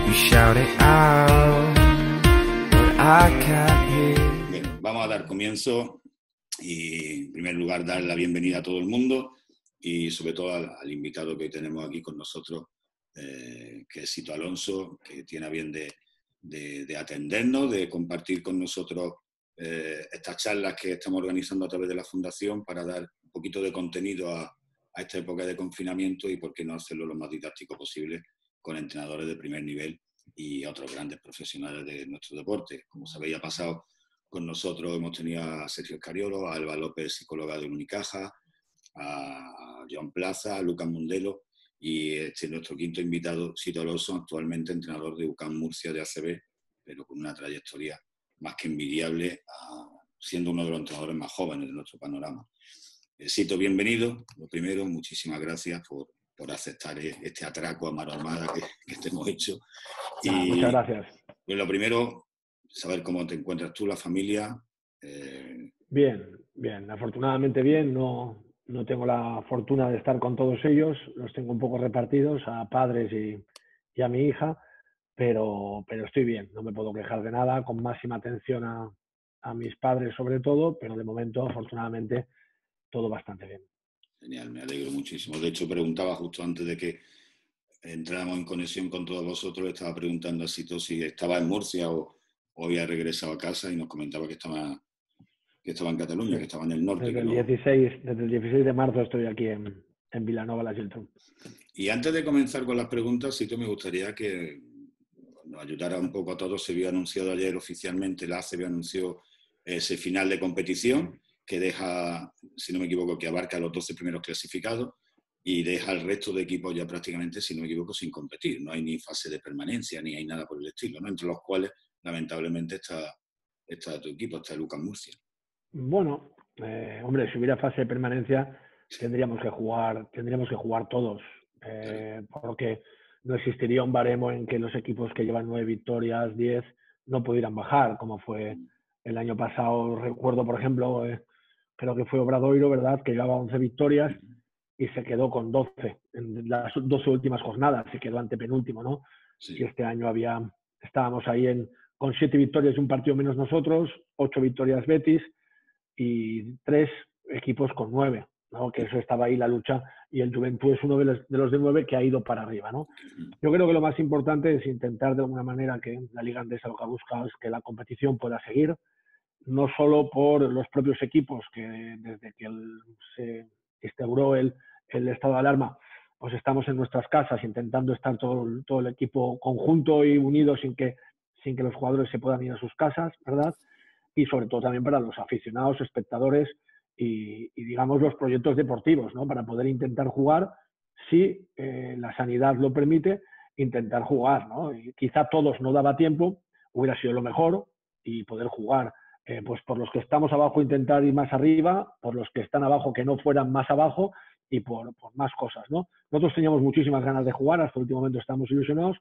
You shout it out, but I can't hear. Bien, vamos a dar comienzo y en primer lugar dar la bienvenida a todo el mundo y sobre todo al invitado que hoy tenemos aquí con nosotros, que es Sito Alonso, que tiene a bien de atendernos, de compartir con nosotros estas charlas que estamos organizando a través de la Fundación para dar un poquito de contenido a esta época de confinamiento y por qué no hacerlo lo más didáctico posible con entrenadores de primer nivel y otros grandes profesionales de nuestro deporte. Como sabéis, ha pasado con nosotros, hemos tenido a Sergio Escariolo, a Alba López, psicóloga de Unicaja, a Joan Plaza, a Lucas Mundelo y este es nuestro quinto invitado, Sito Alonso, actualmente entrenador de UCAM Murcia de ACB, pero con una trayectoria más que envidiable, siendo uno de los entrenadores más jóvenes de nuestro panorama. Sito, bienvenido. Lo primero, muchísimas gracias por aceptar este atraco a mano armada que te hemos hecho. Y, muchas gracias. Pues lo primero, saber cómo te encuentras tú, la familia. Bien. Afortunadamente bien. No tengo la fortuna de estar con todos ellos. Los tengo un poco repartidos a padres y a mi hija, pero estoy bien. No me puedo quejar de nada, con máxima atención a mis padres sobre todo, pero de momento, afortunadamente, todo bastante bien. Genial, me alegro muchísimo. De hecho, preguntaba justo antes de que entráramos en conexión con todos vosotros, le estaba preguntando a Sito si estaba en Murcia o había regresado a casa y nos comentaba que estaba en Cataluña, sí, que estaba en el norte. Desde el 16 de marzo estoy aquí en Vilanova, la Geltrú. Y antes de comenzar con las preguntas, Sito, me gustaría que nos ayudara un poco a todos. Se había anunciado ayer oficialmente, la ACB anunció ese final de competición que deja, si no me equivoco, que abarca a los 12 primeros clasificados y deja al resto de equipos ya prácticamente, si no me equivoco, sin competir. No hay ni fase de permanencia, ni hay nada por el estilo, ¿no? Entre los cuales, lamentablemente, está tu equipo, está el UCAM Murcia. Bueno, hombre, si hubiera fase de permanencia tendríamos que jugar todos, porque no existiría un baremo en que los equipos que llevan 9 victorias, 10, no pudieran bajar, como fue el año pasado. Recuerdo, por ejemplo, creo que fue Obradoiro, ¿verdad?, que llevaba 11 victorias y se quedó con 12 en las 12 últimas jornadas, se quedó antepenúltimo, ¿no? Sí. Y este año estábamos ahí con 7 victorias y un partido menos nosotros, 8 victorias Betis y 3 equipos con 9, ¿no? Que eso estaba ahí la lucha, y el Juventud es uno de los de 9 que ha ido para arriba, ¿no? Yo creo que lo más importante es intentar de alguna manera que la Liga Andesa lo que ha buscado es que la competición pueda seguir, no solo por los propios equipos, que desde que se instauró el estado de alarma, pues estamos en nuestras casas intentando estar todo el equipo conjunto y unido sin que los jugadores se puedan ir a sus casas, ¿verdad? Y sobre todo también para los aficionados, espectadores y digamos los proyectos deportivos, ¿no? Para poder intentar jugar, si la sanidad lo permite, intentar jugar, ¿no? Y quizá todos no daba tiempo, hubiera sido lo mejor, y poder jugar. Pues por los que estamos abajo intentar ir más arriba, por los que están abajo que no fueran más abajo y por más cosas, ¿no? Nosotros teníamos muchísimas ganas de jugar, hasta el último momento estamos ilusionados,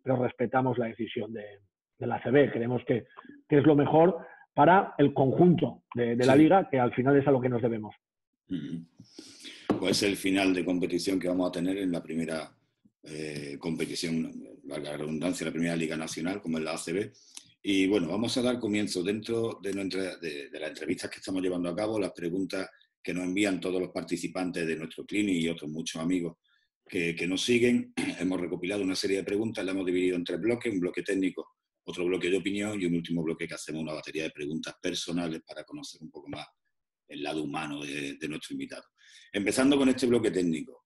pero respetamos la decisión de la ACB. Creemos que es lo mejor para el conjunto de la Liga, que al final es a lo que nos debemos. Pues el final de competición que vamos a tener en la primera competición, valga la redundancia, la primera Liga Nacional, como es la ACB. Y bueno, vamos a dar comienzo dentro de las entrevistas que estamos llevando a cabo, las preguntas que nos envían todos los participantes de nuestro clinic y otros muchos amigos que nos siguen. Hemos recopilado una serie de preguntas, la hemos dividido en 3 bloques, un bloque técnico, otro bloque de opinión y un último bloque que hacemos una batería de preguntas personales para conocer un poco más el lado humano de nuestro invitado. Empezando con este bloque técnico,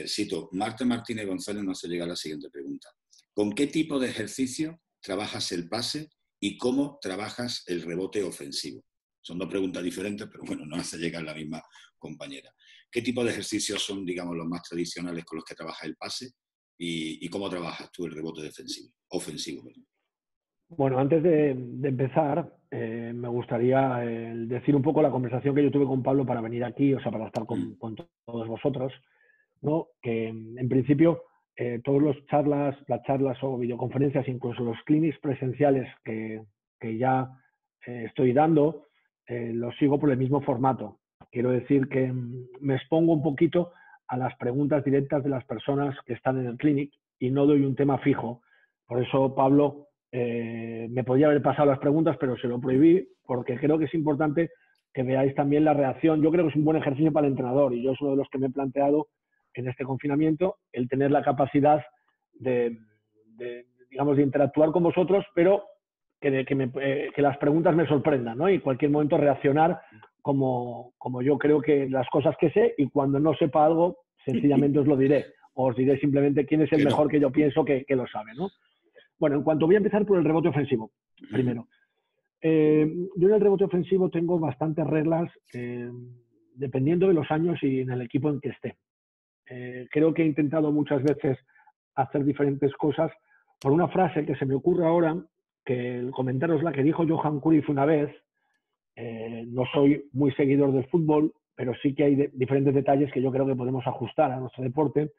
Sito, Marta Martínez González nos hace llegar la siguiente pregunta. ¿Con qué tipo de ejercicio trabajas el pase y cómo trabajas el rebote ofensivo? Son 2 preguntas diferentes, pero bueno, nos hace llegar la misma compañera. ¿Qué tipo de ejercicios son, digamos, los más tradicionales con los que trabajas el pase y cómo trabajas tú el rebote ofensivo? Bueno, antes de empezar, me gustaría decir un poco la conversación que yo tuve con Pablo para venir aquí, o sea, para estar con todos vosotros, ¿no? Que en principio todas las charlas o videoconferencias, incluso los clinics presenciales que ya estoy dando, los sigo por el mismo formato. Quiero decir que me expongo un poquito a las preguntas directas de las personas que están en el clinic y no doy un tema fijo Por eso, Pablo, me podía haber pasado las preguntas, pero se lo prohibí, porque creo que es importante que veáis también la reacción. Yo creo que es un buen ejercicio para el entrenador, y yo es uno de los que me he planteado en este confinamiento, el tener la capacidad digamos, de interactuar con vosotros, pero que las preguntas me sorprendan, ¿no? Y en cualquier momento reaccionar como yo creo que las cosas que sé, y cuando no sepa algo, sencillamente os lo diré. O os diré simplemente quién es el mejor que yo pienso que lo sabe, ¿no? Bueno, en cuanto voy a empezar por el rebote ofensivo, primero. Yo en el rebote ofensivo tengo bastantes reglas, dependiendo de los años y en el equipo en que esté. Creo que he intentado muchas veces hacer diferentes cosas por una frase que se me ocurre ahora, que el comentario es la que dijo Johan Cruyff una vez. No soy muy seguidor del fútbol, pero sí que hay diferentes detalles que yo creo que podemos ajustar a nuestro deporte.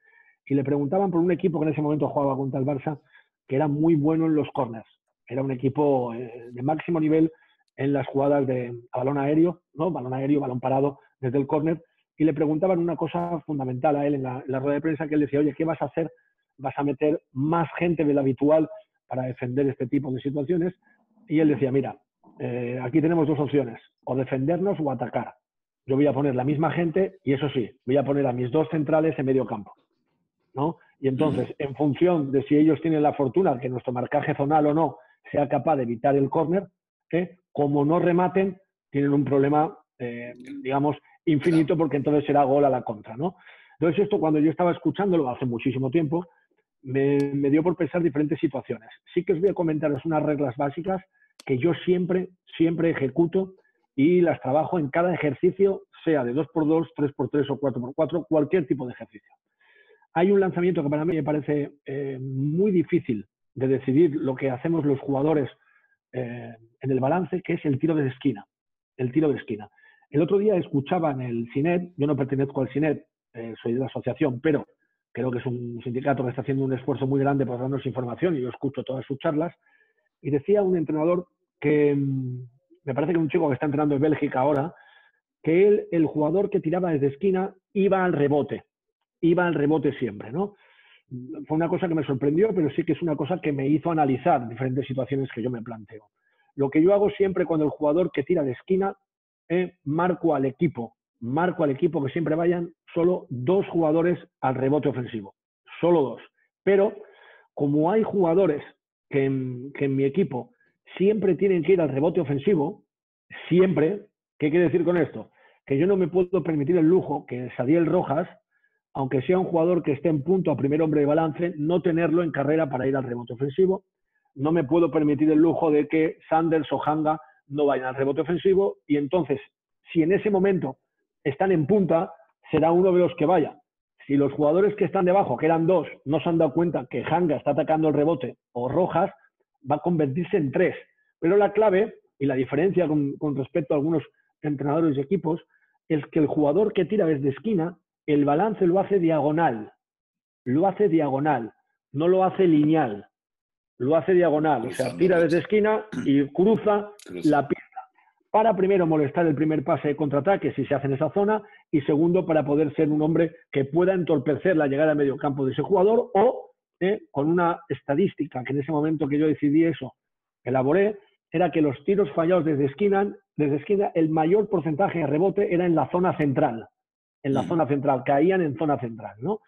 Y le preguntaban por un equipo que en ese momento jugaba contra el Barça, que era muy bueno en los corners. Era un equipo de máximo nivel en las jugadas a balón aéreo, ¿no? Balón aéreo, balón parado desde el córner. Y le preguntaban una cosa fundamental a él en la rueda de prensa, que él decía, oye, ¿qué vas a hacer? ¿Vas a meter más gente de lo habitual para defender este tipo de situaciones? Y él decía, mira, aquí tenemos dos opciones, o defendernos o atacar. Yo voy a poner la misma gente y eso sí, voy a poner a mis dos centrales en medio campo, ¿no? Y entonces, en función de si ellos tienen la fortuna que nuestro marcaje zonal o no sea capaz de evitar el córner, como no rematen, tienen un problema, digamos, infinito, porque entonces será gol a la contra, ¿no? Entonces esto, cuando yo estaba escuchándolo hace muchísimo tiempo, me dio por pensar diferentes situaciones. Sí que os voy a comentaros unas reglas básicas que yo siempre ejecuto y las trabajo en cada ejercicio, sea de 2x2, 3x3 o 4x4, cualquier tipo de ejercicio. Hay un lanzamiento que para mí me parece muy difícil de decidir lo que hacemos los jugadores en el balance, que es el tiro de esquina. El tiro de esquina. El otro día escuchaba en el CINET, yo no pertenezco al CINET, soy de la asociación, pero creo que es un sindicato que está haciendo un esfuerzo muy grande por darnos información y yo escucho todas sus charlas, y decía un entrenador que me parece que un chico que está entrenando en Bélgica ahora, que el jugador que tiraba desde esquina iba al rebote siempre, ¿no? Fue una cosa que me sorprendió, pero sí que es una cosa que me hizo analizar diferentes situaciones que yo me planteo. Lo que yo hago siempre cuando el jugador que tira de esquina, marco al equipo que siempre vayan solo 2 jugadores al rebote ofensivo, solo 2. Pero como hay jugadores que en mi equipo siempre tienen que ir al rebote ofensivo, siempre, ¿qué quiere decir con esto? Que yo no me puedo permitir el lujo que Sadiel Rojas, aunque sea un jugador que esté en punto a primer hombre de balance, no tenerlo en carrera para ir al rebote ofensivo. No me puedo permitir el lujo de que Sanders o Hanga no vayan al rebote ofensivo, y entonces, si en ese momento están en punta, será uno de los que vaya. Si los jugadores que están debajo, que eran 2, no se han dado cuenta que Hanga está atacando el rebote o Rojas, va a convertirse en 3. Pero la clave y la diferencia con respecto a algunos entrenadores y equipos es que el jugador que tira desde esquina, el balance lo hace diagonal, no lo hace lineal, lo hace diagonal, o sea, tira desde esquina y cruza la pista, para primero molestar el primer pase de contraataque si se hace en esa zona, y segundo, para poder ser un hombre que pueda entorpecer la llegada al medio campo de ese jugador, o con una estadística que en ese momento que yo decidí eso, elaboré, era que los tiros fallados desde esquina, el mayor porcentaje de rebote era en la zona central, caían en zona central, ¿no?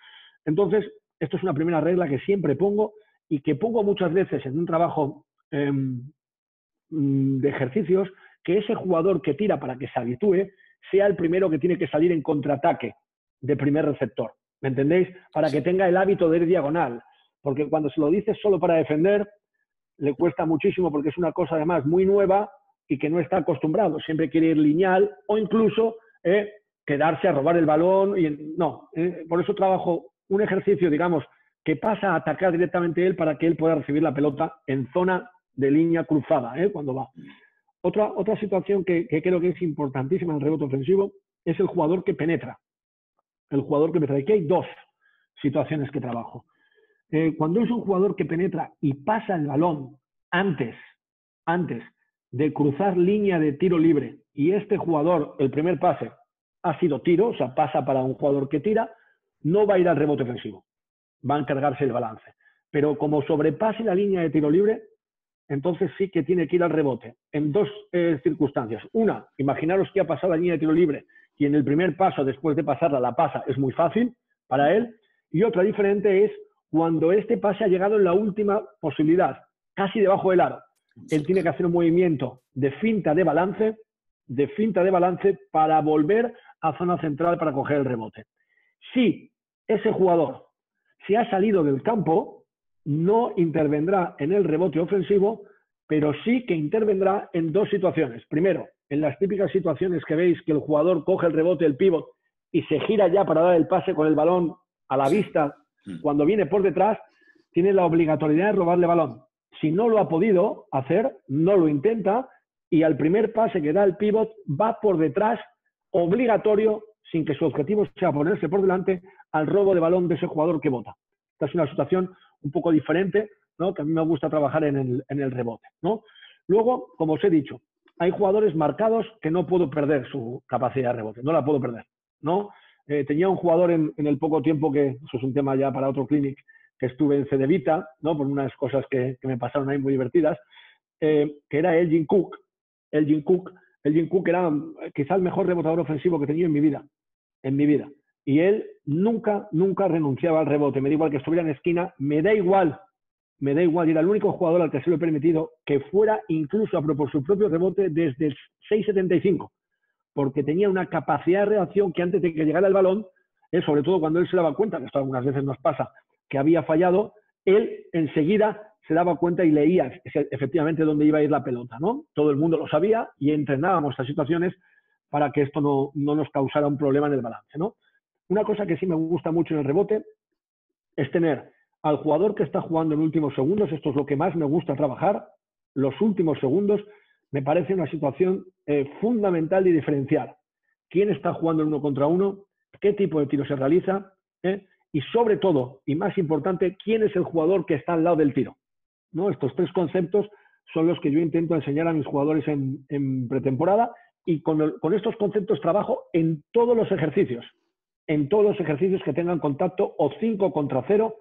Entonces, esto es una primera regla que siempre pongo y que pongo muchas veces en un trabajo de ejercicios, que ese jugador que tira, para que se habitúe, sea el primero que tiene que salir en contraataque de primer receptor, ¿me entendéis? Para que tenga el hábito de ir diagonal, porque cuando se lo dices solo para defender, le cuesta muchísimo, porque es una cosa además muy nueva y que no está acostumbrado, siempre quiere ir lineal o incluso quedarse a robar el balón, por eso trabajo un ejercicio, digamos, que pasa a atacar directamente él, para que él pueda recibir la pelota en zona de línea cruzada, cuando va. Otra situación que creo que es importantísima en el rebote ofensivo es el jugador que penetra. Aquí hay 2 situaciones que trabajo. Cuando es un jugador que penetra y pasa el balón antes de cruzar línea de tiro libre, y este jugador, el primer pase ha sido tiro, o sea, pasa para un jugador que tira, no va a ir al rebote ofensivo, va a encargarse el balance. pero como sobrepase la línea de tiro libre, entonces sí que tiene que ir al rebote. En dos circunstancias. Una, imaginaros que ha pasado la línea de tiro libre y en el primer paso, después de pasarla, la pasa, es muy fácil para él. Y otra diferente es cuando este pase ha llegado en la última posibilidad, casi debajo del aro. Él tiene que hacer un movimiento de finta de balance para volver a zona central para coger el rebote. Si ese jugador se ha salido del campo, no intervendrá en el rebote ofensivo, pero sí que intervendrá en dos situaciones. Primero, en las típicas situaciones que veis que el jugador coge el rebote del pívot y se gira ya para dar el pase con el balón a la vista. Cuando viene por detrás, tiene la obligatoriedad de robarle balón. Si no lo ha podido hacer, no lo intenta y al primer pase que da el pívot va por detrás, obligatorio, sin que su objetivo sea ponerse por delante, al robo de balón de ese jugador que bota. Esta es una situación un poco diferente, ¿no? Que a mí me gusta trabajar en el rebote, ¿no? Luego, como os he dicho, hay jugadores marcados que no puedo perder su capacidad de rebote, no la puedo perder, ¿no? Tenía un jugador en el poco tiempo, que eso es un tema ya para otro clinic, que estuve en Cedevita, ¿no? Por unas cosas que me pasaron ahí muy divertidas, que era Elgin Cook. Elgin Cook era quizá el mejor rebotador ofensivo que he tenido en mi vida. Y él nunca renunciaba al rebote. Me da igual que estuviera en esquina, me da igual. Y era el único jugador al que se lo he permitido que fuera incluso a por su propio rebote desde el 6.75, porque tenía una capacidad de reacción que antes de que llegara el balón, sobre todo cuando él se daba cuenta, que esto algunas veces nos pasa, que había fallado, él enseguida se daba cuenta y leía efectivamente dónde iba a ir la pelota, ¿no? Todo el mundo lo sabía y entrenábamos estas situaciones para que esto no nos causara un problema en el balance, ¿no? Una cosa que sí me gusta mucho en el rebote es tener al jugador que está jugando en últimos segundos. Esto es lo que más me gusta trabajar. Los últimos segundos me parece una situación fundamental y diferencial. ¿Quién está jugando en 1 contra 1? ¿Qué tipo de tiro se realiza? Y sobre todo, y más importante, ¿quién es el jugador que está al lado del tiro? ¿No? Estos tres conceptos son los que yo intento enseñar a mis jugadores en pretemporada, y con estos conceptos trabajo en todos los ejercicios que tengan contacto o 5 contra 0,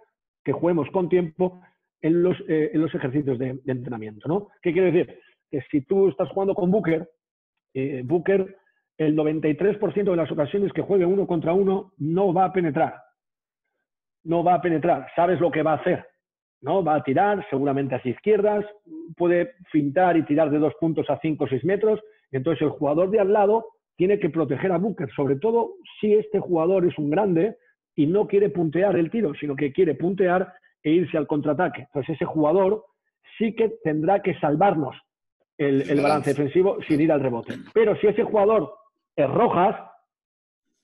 que juguemos con tiempo en los ejercicios de entrenamiento, ¿no? ¿Qué quiere decir? Que si tú estás jugando con Booker, el 93% de las ocasiones que juegue 1 contra 1 no va a penetrar. Sabes lo que va a hacer, ¿no? Va a tirar seguramente hacia izquierdas, puede fintar y tirar de 2 puntos a 5 o 6 metros. Entonces el jugador de al lado tiene que proteger a Booker, sobre todo si este jugador es un grande y no quiere puntear el tiro, sino que quiere puntear e irse al contraataque. Entonces ese jugador sí que tendrá que salvarnos el balance defensivo sin ir al rebote. Pero si ese jugador es Rojas,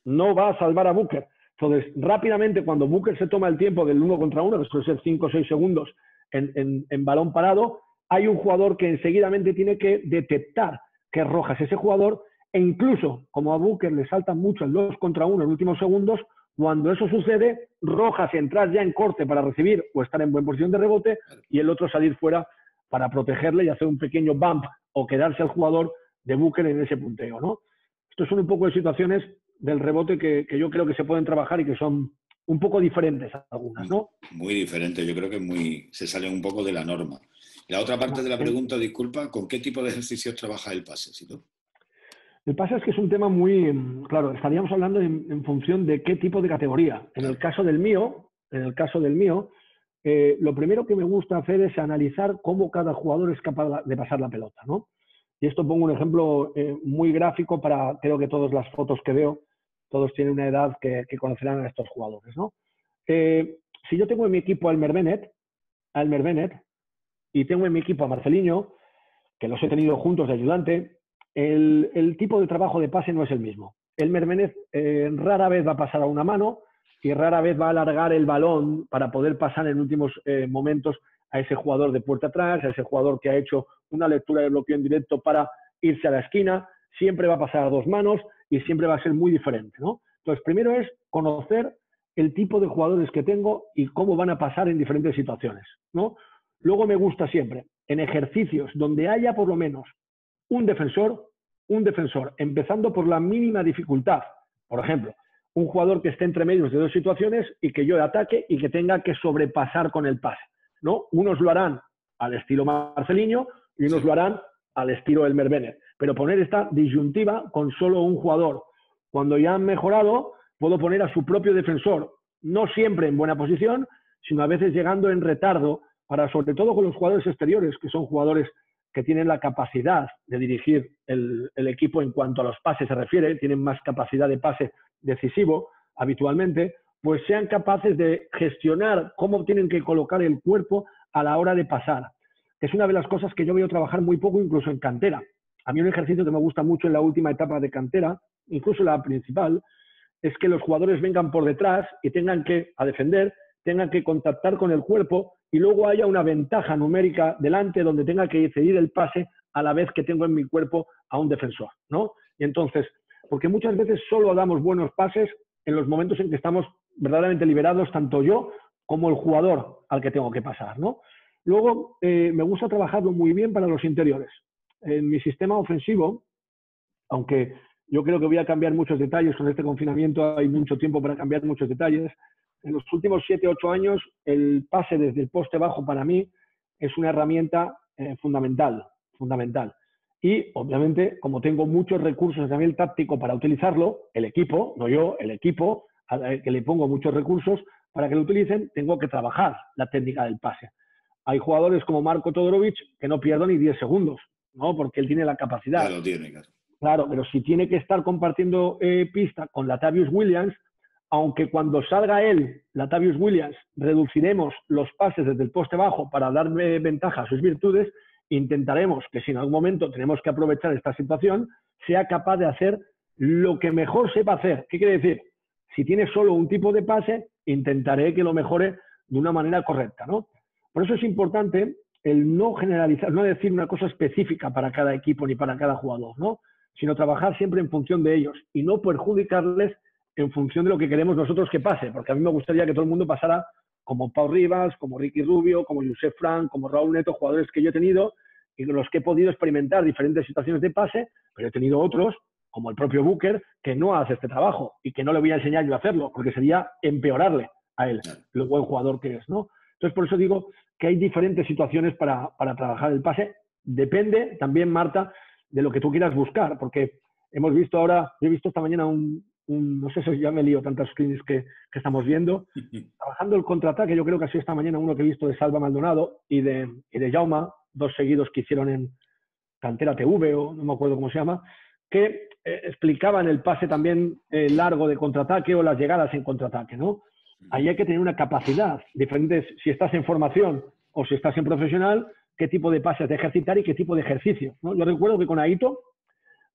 no va a salvar a Booker. Entonces, rápidamente, cuando Booker se toma el tiempo del 1 contra 1, que suele ser 5 o 6 segundos en balón parado, hay un jugador que enseguidamente tiene que detectar que es Rojas ese jugador, e incluso, como a Booker le saltan mucho el 2 contra 1 en últimos segundos, cuando eso sucede, Rojas entrar ya en corte para recibir o estar en buena posición de rebote, y el otro salir fuera para protegerle y hacer un pequeño bump o quedarse al jugador de Booker en ese punteo, ¿no? Estos son un poco de situaciones del rebote que yo creo que se pueden trabajar y que son un poco diferentes algunas, ¿no? Muy diferentes, yo creo que se sale un poco de la norma. La otra parte de la pregunta, disculpa, ¿con qué tipo de ejercicios trabaja el pase, Sito? El pase es que es un tema muy... Claro, estaríamos hablando en función de qué tipo de categoría. En el caso del mío, lo primero que me gusta hacer es analizar cómo cada jugador es capaz de pasar la pelota, ¿no? Y esto pongo un ejemplo muy gráfico para, creo que todas las fotos que veo, todos tienen una edad que conocerán a estos jugadores, ¿no? Si yo tengo en mi equipo a Elmer Bennett, y tengo en mi equipo a Marcelinho, que los he tenido juntos de ayudante, el tipo de trabajo de pase no es el mismo. Elmer Bennett rara vez va a pasar a una mano y rara vez va a alargar el balón para poder pasar en últimos momentos a ese jugador de puerta atrás, a ese jugador que ha hecho una lectura de bloqueo en directo para irse a la esquina. Siempre va a pasar a 2 manos y siempre va a ser muy diferente, ¿no? Entonces, primero es conocer el tipo de jugadores que tengo y cómo van a pasar en diferentes situaciones, ¿no? Luego me gusta siempre, en ejercicios donde haya por lo menos un defensor, empezando por la mínima dificultad. Por ejemplo, un jugador que esté entre medios de 2 situaciones y que yo ataque y que tenga que sobrepasar con el pase. ¿no? Unos lo harán al estilo Marcelinho y unos lo harán al estilo Elmer Bennett. Pero poner esta disyuntiva con solo un jugador. Cuando ya han mejorado, puedo poner a su propio defensor, no siempre en buena posición, sino a veces llegando en retardo, para, sobre todo con los jugadores exteriores, que son jugadores que tienen la capacidad de dirigir el equipo en cuanto a los pases se refiere, tienen más capacidad de pase decisivo habitualmente, pues sean capaces de gestionar cómo tienen que colocar el cuerpo a la hora de pasar. Es una de las cosas que yo veo trabajar muy poco incluso en cantera. A mí un ejercicio que me gusta mucho en la última etapa de cantera, incluso la principal, es que los jugadores vengan por detrás y tengan que, a defender, tengan que contactar con el cuerpo y luego haya una ventaja numérica delante donde tenga que ceder el pase a la vez que tengo en mi cuerpo a un defensor, ¿no? Y entonces, porque muchas veces solo damos buenos pases en los momentos en que estamos verdaderamente liberados, tanto yo como el jugador al que tengo que pasar, ¿no? Luego, me gusta trabajarlo muy bien para los interiores. En mi sistema ofensivo, aunque yo creo que voy a cambiar muchos detalles con este confinamiento, hay mucho tiempo para cambiar muchos detalles. En los últimos 7 u 8 años, el pase desde el poste bajo para mí es una herramienta fundamental. Y, obviamente, como tengo muchos recursos a nivel táctico para utilizarlo, el equipo, no yo, el equipo, al que le pongo muchos recursos para que lo utilicen, tengo que trabajar la técnica del pase. Hay jugadores como Marko Todorovic que no pierdo ni 10 segundos, ¿no? Porque él tiene la capacidad. Ya lo tiene, claro. Claro, pero si tiene que estar compartiendo pista con Latavius Williams, aunque cuando salga él, Latavius Williams, reduciremos los pases desde el poste bajo para darle ventaja a sus virtudes, intentaremos que si en algún momento tenemos que aprovechar esta situación, sea capaz de hacer lo que mejor sepa hacer. ¿Qué quiere decir? Si tiene solo un tipo de pase, intentaré que lo mejore de una manera correcta, ¿no? Por eso es importante el no generalizar, no decir una cosa específica para cada equipo ni para cada jugador, ¿no? Sino trabajar siempre en función de ellos y no perjudicarles en función de lo que queremos nosotros que pase, porque a mí me gustaría que todo el mundo pasara como Pau Rivas, como Ricky Rubio, como Josep Frank, como Raúl Neto, jugadores que yo he tenido y con los que he podido experimentar diferentes situaciones de pase, pero he tenido otros, como el propio Booker, que no hace este trabajo y que no le voy a enseñar yo a hacerlo, porque sería empeorarle a él, lo buen jugador que es, ¿no? Entonces, por eso digo que hay diferentes situaciones para trabajar el pase. Depende también, Marta, de lo que tú quieras buscar, porque hemos visto ahora, yo he visto esta mañana no sé si ya me lío tantas screens que estamos viendo, trabajando el contraataque. Yo creo que ha sido esta mañana uno que he visto de Salva Maldonado y de Jaume, 2 seguidos que hicieron en Cantera TV, o no me acuerdo cómo se llama, que explicaban el pase también largo de contraataque o las llegadas en contraataque, ¿no? Ahí hay que tener una capacidad diferente, si estás en formación o si estás en profesional, qué tipo de pases de ejercitar y qué tipo de ejercicio, ¿no? Yo recuerdo que con Aito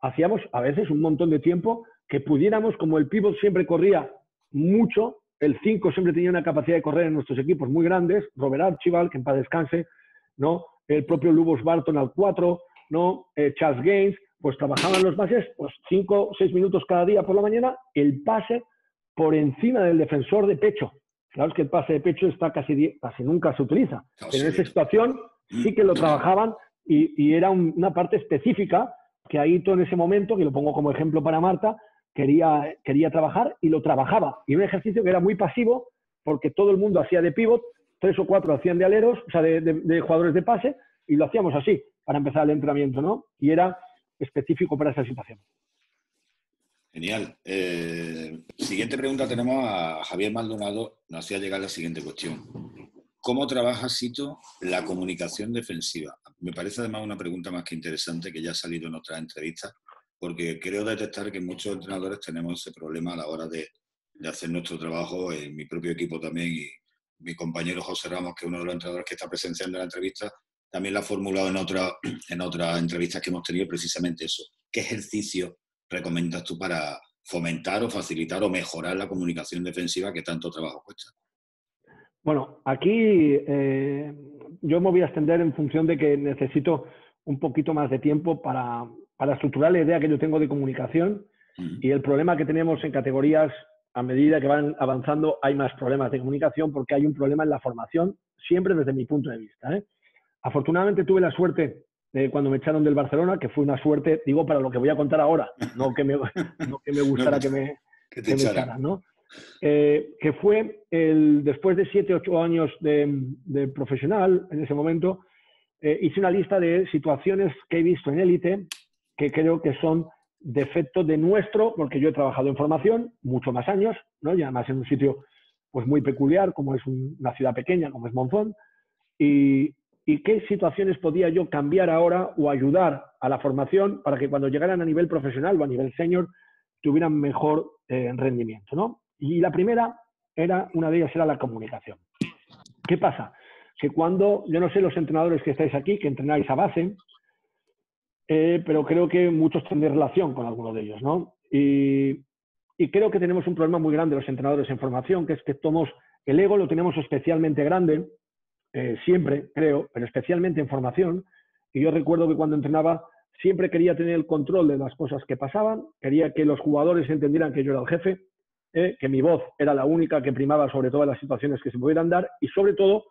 hacíamos a veces un montón de tiempo que pudiéramos, como el pívot siempre corría mucho, el 5 siempre tenía una capacidad de correr en nuestros equipos muy grandes, Robert Archibald, que en paz descanse, ¿no? El propio Lubos Barton al 4, ¿no? Charles Gaines, pues trabajaban los bases pues 5 o 6 minutos cada día por la mañana, el pase por encima del defensor de pecho. Claro, es que el pase de pecho está casi nunca se utiliza. Pero en esa situación sí que lo trabajaban y era una parte específica que Aito en ese momento, que lo pongo como ejemplo para Marta, quería trabajar y lo trabajaba. Y un ejercicio que era muy pasivo porque todo el mundo hacía de pivot, 3 o 4 hacían de aleros, o sea, de jugadores de pase, y lo hacíamos así para empezar el entrenamiento, ¿no? Y era específico para esa situación. Genial. Siguiente pregunta tenemos a Javier Maldonado. Nos hacía llegar la siguiente cuestión. ¿Cómo trabaja Sito la comunicación defensiva? Me parece además una pregunta más que interesante que ya ha salido en otras entrevistas, porque creo detectar que muchos entrenadores tenemos ese problema a la hora de hacer nuestro trabajo, en mi propio equipo también, y mi compañero José Ramos, que es uno de los entrenadores que está presenciando la entrevista, también lo ha formulado en otras entrevistas que hemos tenido, precisamente eso. ¿Qué ejercicio recomiendas tú para fomentar o facilitar o mejorar la comunicación defensiva que tanto trabajo cuesta? Bueno, aquí yo me voy a extender en función de que necesito un poquito más de tiempo para estructurar la idea que yo tengo de comunicación y el problema que tenemos en categorías, a medida que van avanzando, hay más problemas de comunicación porque hay un problema en la formación, siempre desde mi punto de vista, ¿eh? Afortunadamente tuve la suerte cuando me echaron del Barcelona, que fue una suerte, digo, para lo que voy a contar ahora, no que me gustara que me echaran, ¿no? que fue después de 7, 8 años de profesional, en ese momento, hice una lista de situaciones que he visto en élite que creo que son defecto de nuestro, porque yo he trabajado en formación mucho más años, ¿no? Y además en un sitio pues muy peculiar, como es una ciudad pequeña, como es Monzón, y qué situaciones podía yo cambiar ahora o ayudar a la formación para que cuando llegaran a nivel profesional o a nivel senior tuvieran mejor rendimiento, ¿no? Y la primera una de ellas era la comunicación. ¿Qué pasa? Que cuando, yo no sé los entrenadores que estáis aquí, que entrenáis a base, pero creo que muchos tenéis relación con alguno de ellos, ¿no? Y creo que tenemos un problema muy grande los entrenadores en formación, que es que el ego lo tenemos especialmente grande, siempre, creo, pero especialmente en formación. Y yo recuerdo que cuando entrenaba siempre quería tener el control de las cosas que pasaban, quería que los jugadores entendieran que yo era el jefe, que mi voz era la única que primaba sobre todas las situaciones que se pudieran dar y sobre todo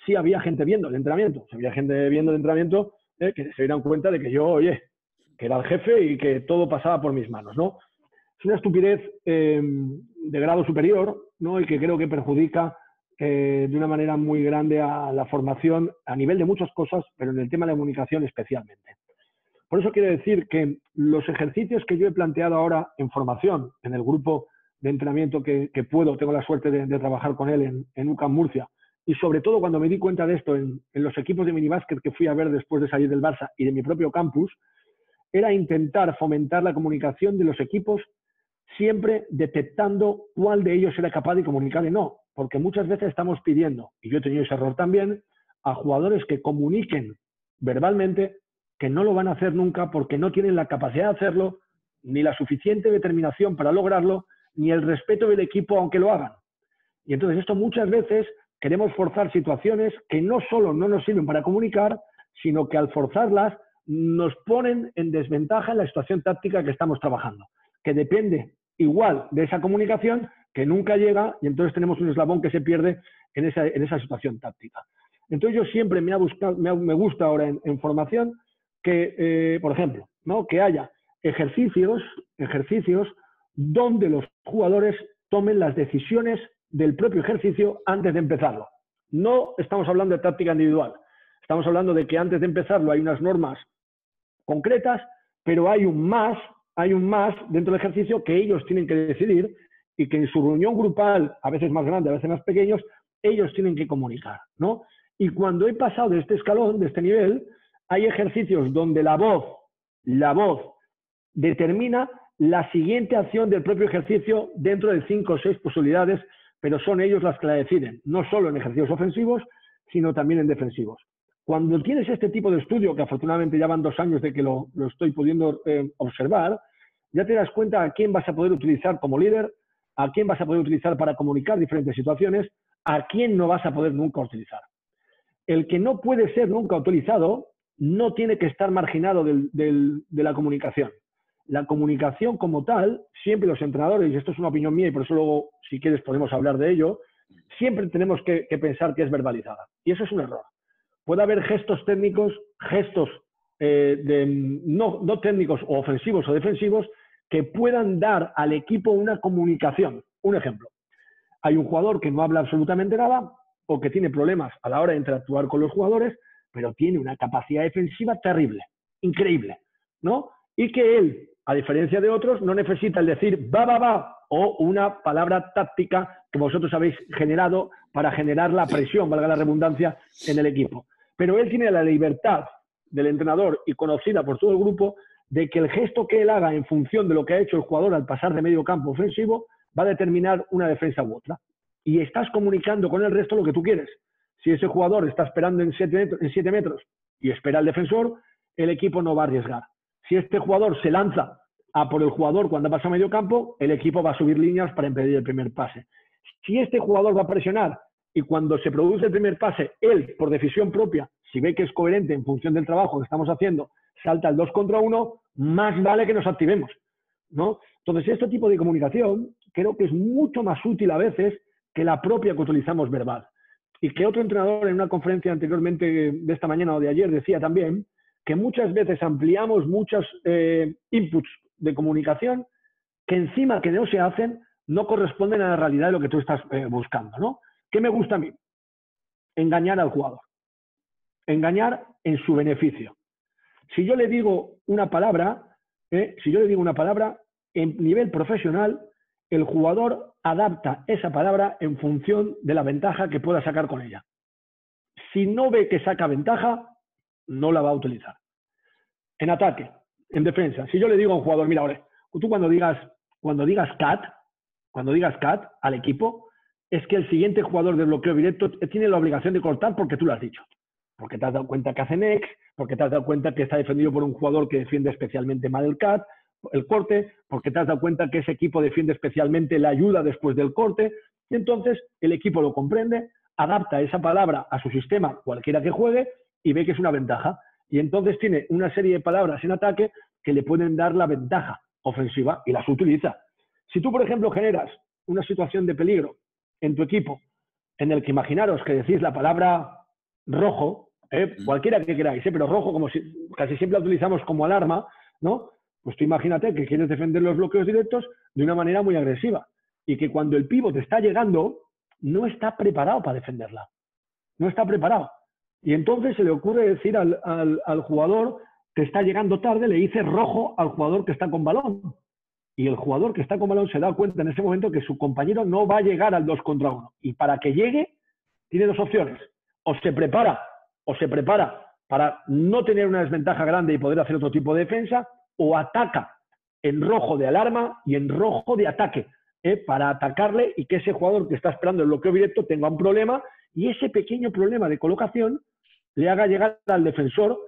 si había gente viendo el entrenamiento, si había gente viendo el entrenamiento, que se dieran cuenta de que yo, oye, que era el jefe y que todo pasaba por mis manos, ¿no? Es una estupidez de grado superior, ¿no? Y que creo que perjudica de una manera muy grande a la formación a nivel de muchas cosas, pero en el tema de la comunicación especialmente. Por eso quiero decir que los ejercicios que yo he planteado ahora en formación, en el grupo de entrenamiento que tengo la suerte de trabajar con él en UCAM Murcia, y sobre todo cuando me di cuenta de esto en los equipos de minibásquet que fui a ver después de salir del Barça y de mi propio campus, era intentar fomentar la comunicación de los equipos siempre detectando cuál de ellos era capaz de comunicar y no, porque muchas veces estamos pidiendo, y yo he tenido ese error también, a jugadores que comuniquen verbalmente que no lo van a hacer nunca porque no tienen la capacidad de hacerlo, ni la suficiente determinación para lograrlo, ni el respeto del equipo aunque lo hagan. Y entonces esto muchas veces queremos forzar situaciones que no solo no nos sirven para comunicar, sino que al forzarlas nos ponen en desventaja en la situación táctica que estamos trabajando, que depende igual de esa comunicación que nunca llega y entonces tenemos un eslabón que se pierde en esa situación táctica. Entonces yo siempre me gusta ahora en formación que, por ejemplo, ¿no? Que haya ejercicios donde los jugadores tomen las decisiones del propio ejercicio antes de empezarlo. No estamos hablando de táctica individual, estamos hablando de que antes de empezarlo hay unas normas concretas, pero hay un más dentro del ejercicio que ellos tienen que decidir y que en su reunión grupal, a veces más grande, a veces más pequeños, ellos tienen que comunicar, ¿no? Y cuando he pasado de este escalón, de este nivel, hay ejercicios donde la voz determina la siguiente acción del propio ejercicio dentro de 5 o 6 posibilidades, pero son ellos las que la deciden, no solo en ejercicios ofensivos, sino también en defensivos. Cuando tienes este tipo de estudio, que afortunadamente ya van 2 años de que lo estoy pudiendo observar, ya te das cuenta a quién vas a poder utilizar como líder, a quién vas a poder utilizar para comunicar diferentes situaciones, a quién no vas a poder nunca utilizar. El que no puede ser nunca utilizado no tiene que estar marginado de la comunicación. La comunicación como tal, siempre los entrenadores, y esto es una opinión mía y por eso luego, si quieres, podemos hablar de ello, siempre tenemos que pensar que es verbalizada. Y eso es un error. Puede haber gestos técnicos, gestos no técnicos o ofensivos o defensivos que puedan dar al equipo una comunicación. Un ejemplo, hay un jugador que no habla absolutamente nada o que tiene problemas a la hora de interactuar con los jugadores, pero tiene una capacidad defensiva terrible, increíble, ¿no? Y que él, a diferencia de otros, no necesita el decir va o una palabra táctica que vosotros habéis generado para generar la presión, valga la redundancia, en el equipo. Pero él tiene la libertad del entrenador y conocida por todo el grupo de que el gesto que él haga en función de lo que ha hecho el jugador al pasar de medio campo ofensivo va a determinar una defensa u otra. Y estás comunicando con el resto lo que tú quieres. Si ese jugador está esperando en 7 metros y espera al defensor, el equipo no va a arriesgar. Si este jugador se lanza a por el jugador cuando pasa a medio campo, el equipo va a subir líneas para impedir el primer pase. Si este jugador va a presionar y cuando se produce el primer pase, él, por decisión propia, si ve que es coherente en función del trabajo que estamos haciendo, salta al 2 contra 1, más vale que nos activemos, ¿no? Entonces, este tipo de comunicación creo que es mucho más útil a veces que la propia que utilizamos verbal. Y que otro entrenador en una conferencia anteriormente de esta mañana o de ayer decía también que muchas veces ampliamos muchos inputs de comunicación que encima que no se hacen no corresponden a la realidad de lo que tú estás buscando, ¿no? ¿Qué me gusta a mí? Engañar al jugador. Engañar en su beneficio. Si yo le digo una palabra, en nivel profesional, el jugador adapta esa palabra en función de la ventaja que pueda sacar con ella. Si no ve que saca ventaja, no la va a utilizar. En ataque, en defensa, si yo le digo a un jugador, mira, Ole, tú cuando digas cat al equipo, es que el siguiente jugador de bloqueo directo tiene la obligación de cortar porque tú lo has dicho. Porque te has dado cuenta que hace next, porque te has dado cuenta que está defendido por un jugador que defiende especialmente mal el corte, porque te has dado cuenta que ese equipo defiende especialmente la ayuda después del corte, y entonces el equipo lo comprende, adapta esa palabra a su sistema, cualquiera que juegue, y ve que es una ventaja. Y entonces tiene una serie de palabras en ataque que le pueden dar la ventaja ofensiva y las utiliza. Si tú, por ejemplo, generas una situación de peligro en tu equipo, en el que imaginaros que decís la palabra rojo, cualquiera que queráis, pero rojo, como si casi siempre la utilizamos como alarma, ¿no? Pues tú imagínate que quieres defender los bloqueos directos de una manera muy agresiva y que cuando el pívot está llegando, no está preparado para defenderla. No está preparado. Y entonces se le ocurre decir al jugador que está llegando tarde, le dice rojo al jugador que está con balón. Y el jugador que está con balón se da cuenta en ese momento que su compañero no va a llegar al 2 contra 1. Y para que llegue, tiene dos opciones. O se prepara para no tener una desventaja grande y poder hacer otro tipo de defensa, o ataca en rojo de alarma y en rojo de ataque, para atacarle y que ese jugador que está esperando el bloqueo directo tenga un problema y ese pequeño problema de colocación le haga llegar al defensor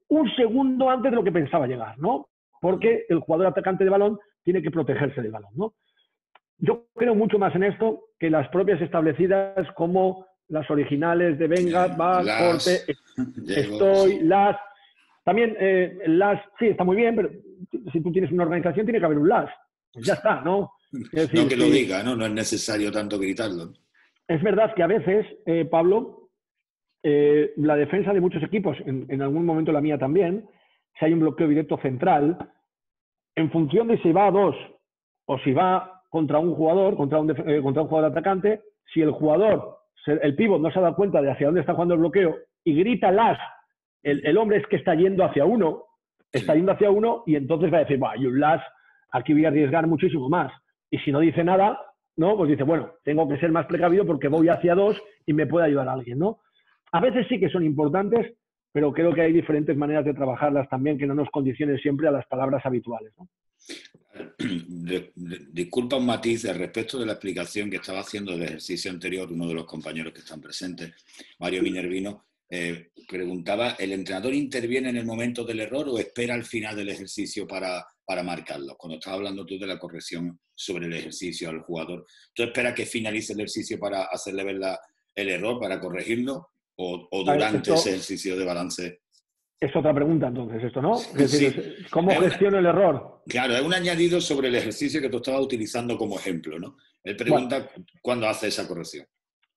un segundo antes de lo que pensaba llegar, ¿no? Porque el jugador atacante de balón tiene que protegerse del balón, ¿no? Yo creo mucho más en esto que las propias establecidas como las originales de venga, va, corte, estoy, las... También las, sí, está muy bien, pero si tú tienes una organización tiene que haber un las. Pues ya está, ¿no? Es decir, no que lo diga, ¿no? No es necesario tanto gritarlo. Es verdad que a veces, Pablo, la defensa de muchos equipos, en algún momento la mía también, si hay un bloqueo directo central, en función de si va a dos o si va contra un jugador, contra un jugador atacante, si el jugador, el pívot no se ha dado cuenta de hacia dónde está jugando el bloqueo y grita las, el hombre es que está yendo hacia uno, y entonces va a decir, hay un las, aquí voy a arriesgar muchísimo más. Y si no dice nada, ¿no? Pues dice, bueno, tengo que ser más precavido porque voy hacia dos y me puede ayudar a alguien, ¿no? A veces sí que son importantes, pero creo que hay diferentes maneras de trabajarlas también que no nos condicionen siempre a las palabras habituales, ¿no? Disculpa un matiz respecto de la explicación que estaba haciendo del ejercicio anterior, uno de los compañeros que están presentes, Mario Minervino, preguntaba, ¿el entrenador interviene en el momento del error o espera al final del ejercicio para marcarlo? Cuando estás hablando tú de la corrección sobre el ejercicio al jugador, ¿tú esperas que finalice el ejercicio para hacerle ver el error, para corregirlo? ¿O durante ese ejercicio de balance? Es otra pregunta, entonces, esto, ¿no? Es decir, sí. ¿Cómo gestiono el error? Claro, es un añadido sobre el ejercicio que tú estabas utilizando como ejemplo, ¿no? Él pregunta cuándo hace esa corrección.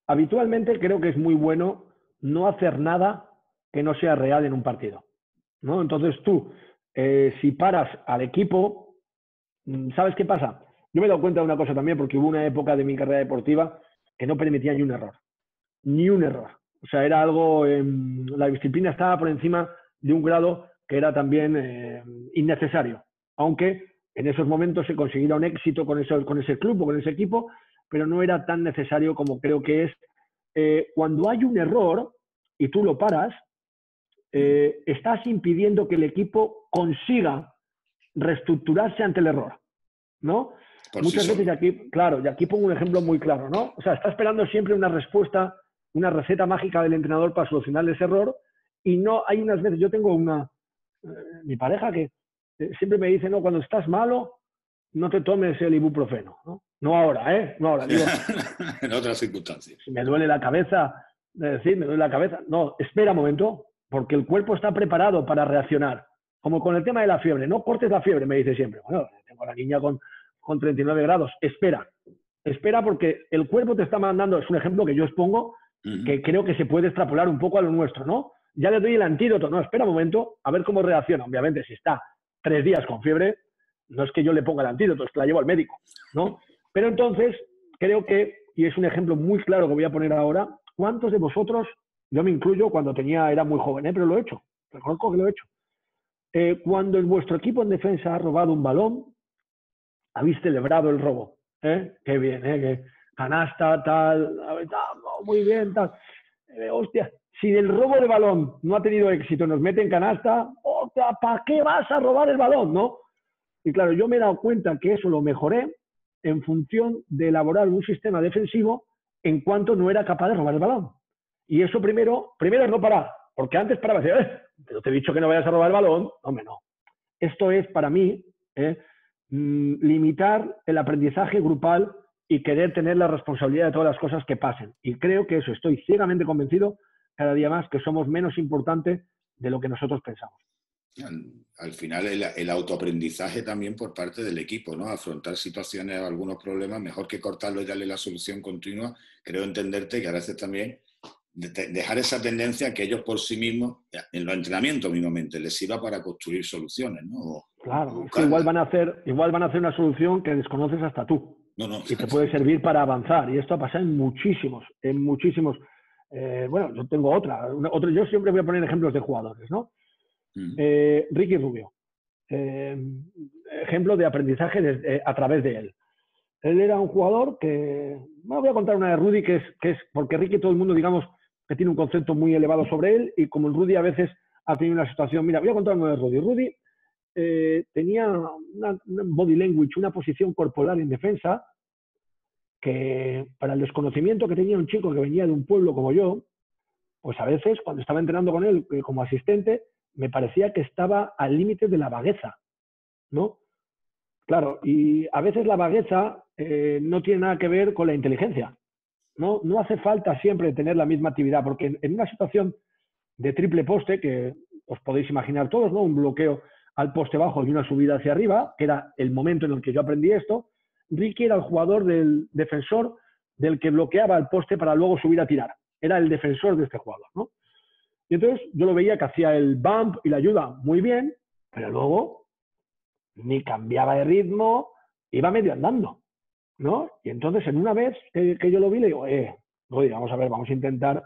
Habitualmente creo que es muy bueno no hacer nada que no sea real en un partido, ¿no? Entonces tú, si paras al equipo, ¿sabes qué pasa? Yo me he dado cuenta de una cosa también, porque hubo una época de mi carrera deportiva que no permitía ni un error. Ni un error. O sea, era algo... la disciplina estaba por encima de un grado que era también innecesario. Aunque en esos momentos se consiguiera un éxito con ese club o con ese equipo, pero no era tan necesario como creo que es. Cuando hay un error y tú lo paras, estás impidiendo que el equipo consiga reestructurarse ante el error, ¿no? Muchas veces, y aquí pongo un ejemplo muy claro, ¿no? O sea, está esperando siempre una respuesta, una receta mágica del entrenador para solucionar ese error y no hay unas veces, yo tengo mi pareja que siempre me dice, no, cuando estás malo, no te tomes el ibuprofeno, ¿no? No ahora, ¿eh? No ahora. Digo, en otras circunstancias. Si me duele la cabeza, me duele la cabeza. No, espera un momento, porque el cuerpo está preparado para reaccionar. Como con el tema de la fiebre. No cortes la fiebre, me dice siempre. Bueno, tengo a la niña con 39 grados. Espera porque el cuerpo te está mandando, es un ejemplo que yo expongo, que creo que se puede extrapolar un poco a lo nuestro, ¿no? Ya le doy el antídoto. No, espera un momento, a ver cómo reacciona. Obviamente, si está 3 días con fiebre, no es que yo le ponga el antídoto, es que la llevo al médico, ¿no? Pero entonces, creo que, y es un ejemplo muy claro que voy a poner ahora, ¿cuántos de vosotros, yo me incluyo cuando era muy joven, pero lo he hecho, reconozco que lo he hecho, cuando en vuestro equipo en defensa ha robado un balón, habéis celebrado el robo? Qué bien, que canasta, tal, muy bien, tal. Hostia, si el robo de balón no ha tenido éxito, nos mete en canasta, hostia, ¿para qué vas a robar el balón, no? Y claro, yo me he dado cuenta que eso lo mejoré en función de elaborar un sistema defensivo en cuanto no era capaz de robar el balón. Y eso primero es no parar, porque antes paraba y decía, pero te he dicho que no vayas a robar el balón. Hombre, no. Esto es para mí limitar el aprendizaje grupal y querer tener la responsabilidad de todas las cosas que pasen. Y creo que eso, estoy ciegamente convencido cada día más que somos menos importantes de lo que nosotros pensamos. Al final el autoaprendizaje también por parte del equipo, ¿no? Afrontar situaciones o algunos problemas, mejor que cortarlo y darle la solución continua. Creo entenderte que a veces también dejar esa tendencia que ellos por sí mismos, en los entrenamientos mismamente, les sirva para construir soluciones, ¿no? Claro, es que igual van a hacer una solución que desconoces hasta tú. No, y te puede servir para avanzar. Y esto ha pasado en muchísimos. Bueno, yo tengo otra. Yo siempre voy a poner ejemplos de jugadores, ¿no? Ricky Rubio. Ejemplo de aprendizaje a través de él. Él era un jugador que... Bueno, voy a contar una de Rudy, que es porque Ricky, todo el mundo, digamos, que tiene un concepto muy elevado sobre él, y como el Rudy a veces ha tenido una situación... Mira, voy a contar una de Rudy. Rudy tenía una body language, una posición corporal en defensa, que para el desconocimiento que tenía un chico que venía de un pueblo como yo, pues a veces cuando estaba entrenando con él como asistente, me parecía que estaba al límite de la vagueza, ¿no? Claro, y a veces la vagueza no tiene nada que ver con la inteligencia, ¿no? No hace falta siempre tener la misma actividad, porque en una situación de triple poste, que os podéis imaginar todos, ¿no? Un bloqueo al poste bajo y una subida hacia arriba, que era el momento en el que yo aprendí esto. Ricky era el jugador del defensor del que bloqueaba el poste para luego subir a tirar. Era el defensor de este jugador, ¿no? Y entonces yo lo veía que hacía el bump y la ayuda muy bien, pero luego ni cambiaba de ritmo, iba medio andando, ¿no? Y entonces en una vez que yo lo vi, le digo, Rudy, vamos a ver, vamos a intentar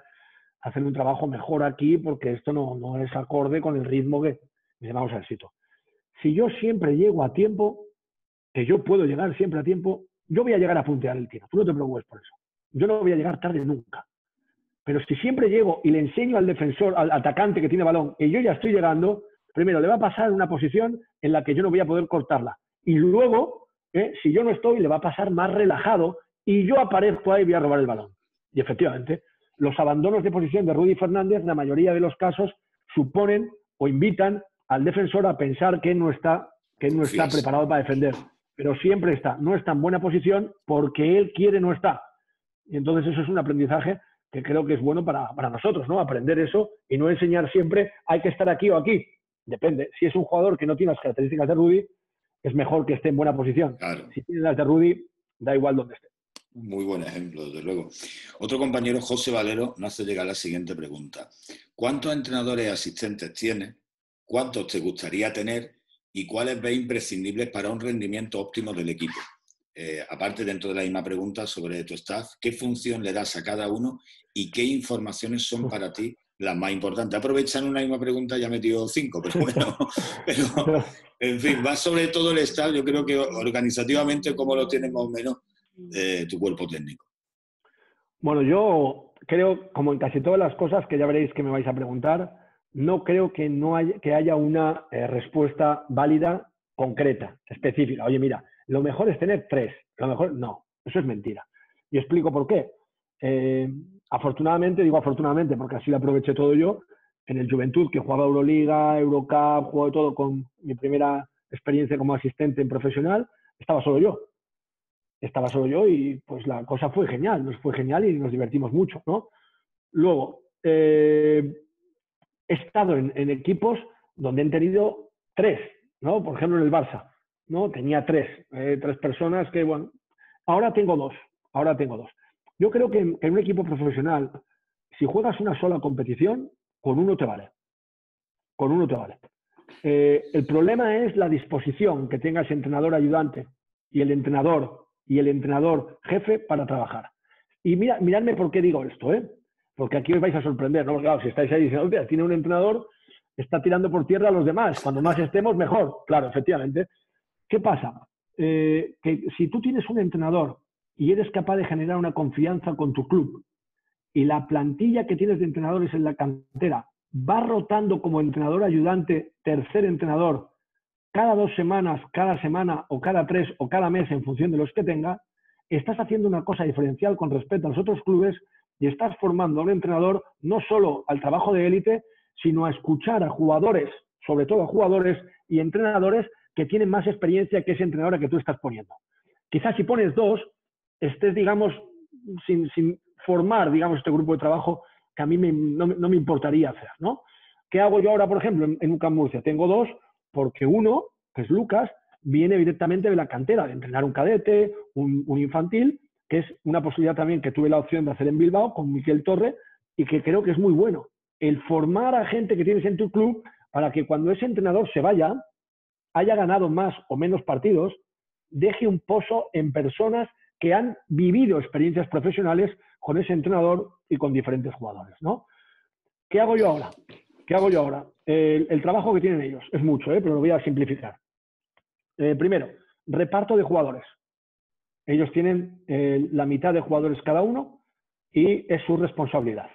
hacer un trabajo mejor aquí porque esto no es acorde con el ritmo que... Dice, vamos a ver, Sito. Si yo siempre llego a tiempo, que yo puedo llegar siempre a tiempo, yo voy a llegar a puntear el tiro. Tú no te preocupes por eso. Yo no voy a llegar tarde nunca. Pero si siempre llego y le enseño al defensor, al atacante que tiene balón, que yo ya estoy llegando, primero le va a pasar una posición en la que yo no voy a poder cortarla. Y luego, si yo no estoy, le va a pasar más relajado y yo aparezco ahí y voy a robar el balón. Y efectivamente, los abandonos de posición de Rudy Fernández, en la mayoría de los casos, suponen o invitan al defensor a pensar que no está preparado para defender. Pero siempre está. No está en buena posición porque él quiere no está. Y entonces eso es un aprendizaje que creo que es bueno para nosotros, ¿no? Aprender eso y no enseñar siempre hay que estar aquí o aquí. Depende. Si es un jugador que no tiene las características de Rudy, es mejor que esté en buena posición. Claro. Si tiene las de Rudy, da igual donde esté. Muy buen ejemplo, desde luego. Otro compañero, José Valero, nos hace llegar la siguiente pregunta. ¿Cuántos entrenadores asistentes tienes? ¿Cuántos te gustaría tener? ¿Y cuáles ves imprescindibles para un rendimiento óptimo del equipo? Aparte, dentro de la misma pregunta sobre tu staff, ¿qué función le das a cada uno y qué informaciones son para ti las más importantes? Aprovechan una misma pregunta, ya he metido 5, pero bueno. Pero, en fin, va sobre todo el staff. Yo creo que organizativamente, ¿cómo lo tienes más o menos tu cuerpo técnico? Bueno, yo creo, como en casi todas las cosas que ya veréis que me vais a preguntar, no creo que haya una respuesta válida, concreta, específica. Oye, mira, lo mejor es tener 3. Lo mejor, no, eso es mentira. Y explico por qué. Afortunadamente, digo afortunadamente porque así lo aproveché todo yo, en el Juventud, que jugaba Euroliga, Eurocup, jugaba todo con mi primera experiencia como asistente en profesional, estaba solo yo. Y pues la cosa fue genial, nos fue genial y nos divertimos mucho, ¿no? Luego, he estado en equipos donde he tenido 3, ¿no? Por ejemplo, en el Barça, ¿no? Tenía 3 personas que, bueno, ahora tengo 2. Yo creo que en un equipo profesional, si juegas una sola competición, con uno te vale. El problema es la disposición que tenga ese entrenador ayudante y el entrenador y el entrenador jefe para trabajar. Y miradme por qué digo esto, porque aquí os vais a sorprender, ¿no? Porque, claro, si estáis ahí diciendo, hostia, tiene un entrenador, está tirando por tierra a los demás, cuando más estemos, mejor. Claro, efectivamente. ¿Qué pasa? Que si tú tienes un entrenador y eres capaz de generar una confianza con tu club, y la plantilla que tienes de entrenadores en la cantera va rotando como entrenador ayudante, tercer entrenador, cada 2 semanas, cada semana o cada 3 o cada mes en función de los que tenga, estás haciendo una cosa diferencial con respecto a los otros clubes y estás formando a un entrenador no solo al trabajo de élite, sino a escuchar a jugadores, sobre todo a jugadores y entrenadores que tienen más experiencia que ese entrenador que tú estás poniendo. Quizás si pones 2, estés, digamos, sin formar, digamos, este grupo de trabajo que a mí no me importaría hacer, ¿no? ¿Qué hago yo ahora, por ejemplo, en UCAM Murcia? Tengo 2, porque uno, que es Lucas, viene directamente de la cantera, de entrenar un cadete, un infantil, que es una posibilidad también que tuve la opción de hacer en Bilbao con Miquel Torre y que creo que es muy bueno. El formar a gente que tienes en tu club para que cuando ese entrenador se vaya, haya ganado más o menos partidos, deje un pozo en personas que han vivido experiencias profesionales con ese entrenador y con diferentes jugadores, ¿no? ¿Qué hago yo ahora? ¿Qué hago yo ahora? El trabajo que tienen ellos es mucho, pero lo voy a simplificar. Primero, reparto de jugadores. Ellos tienen la mitad de jugadores cada uno y es su responsabilidad.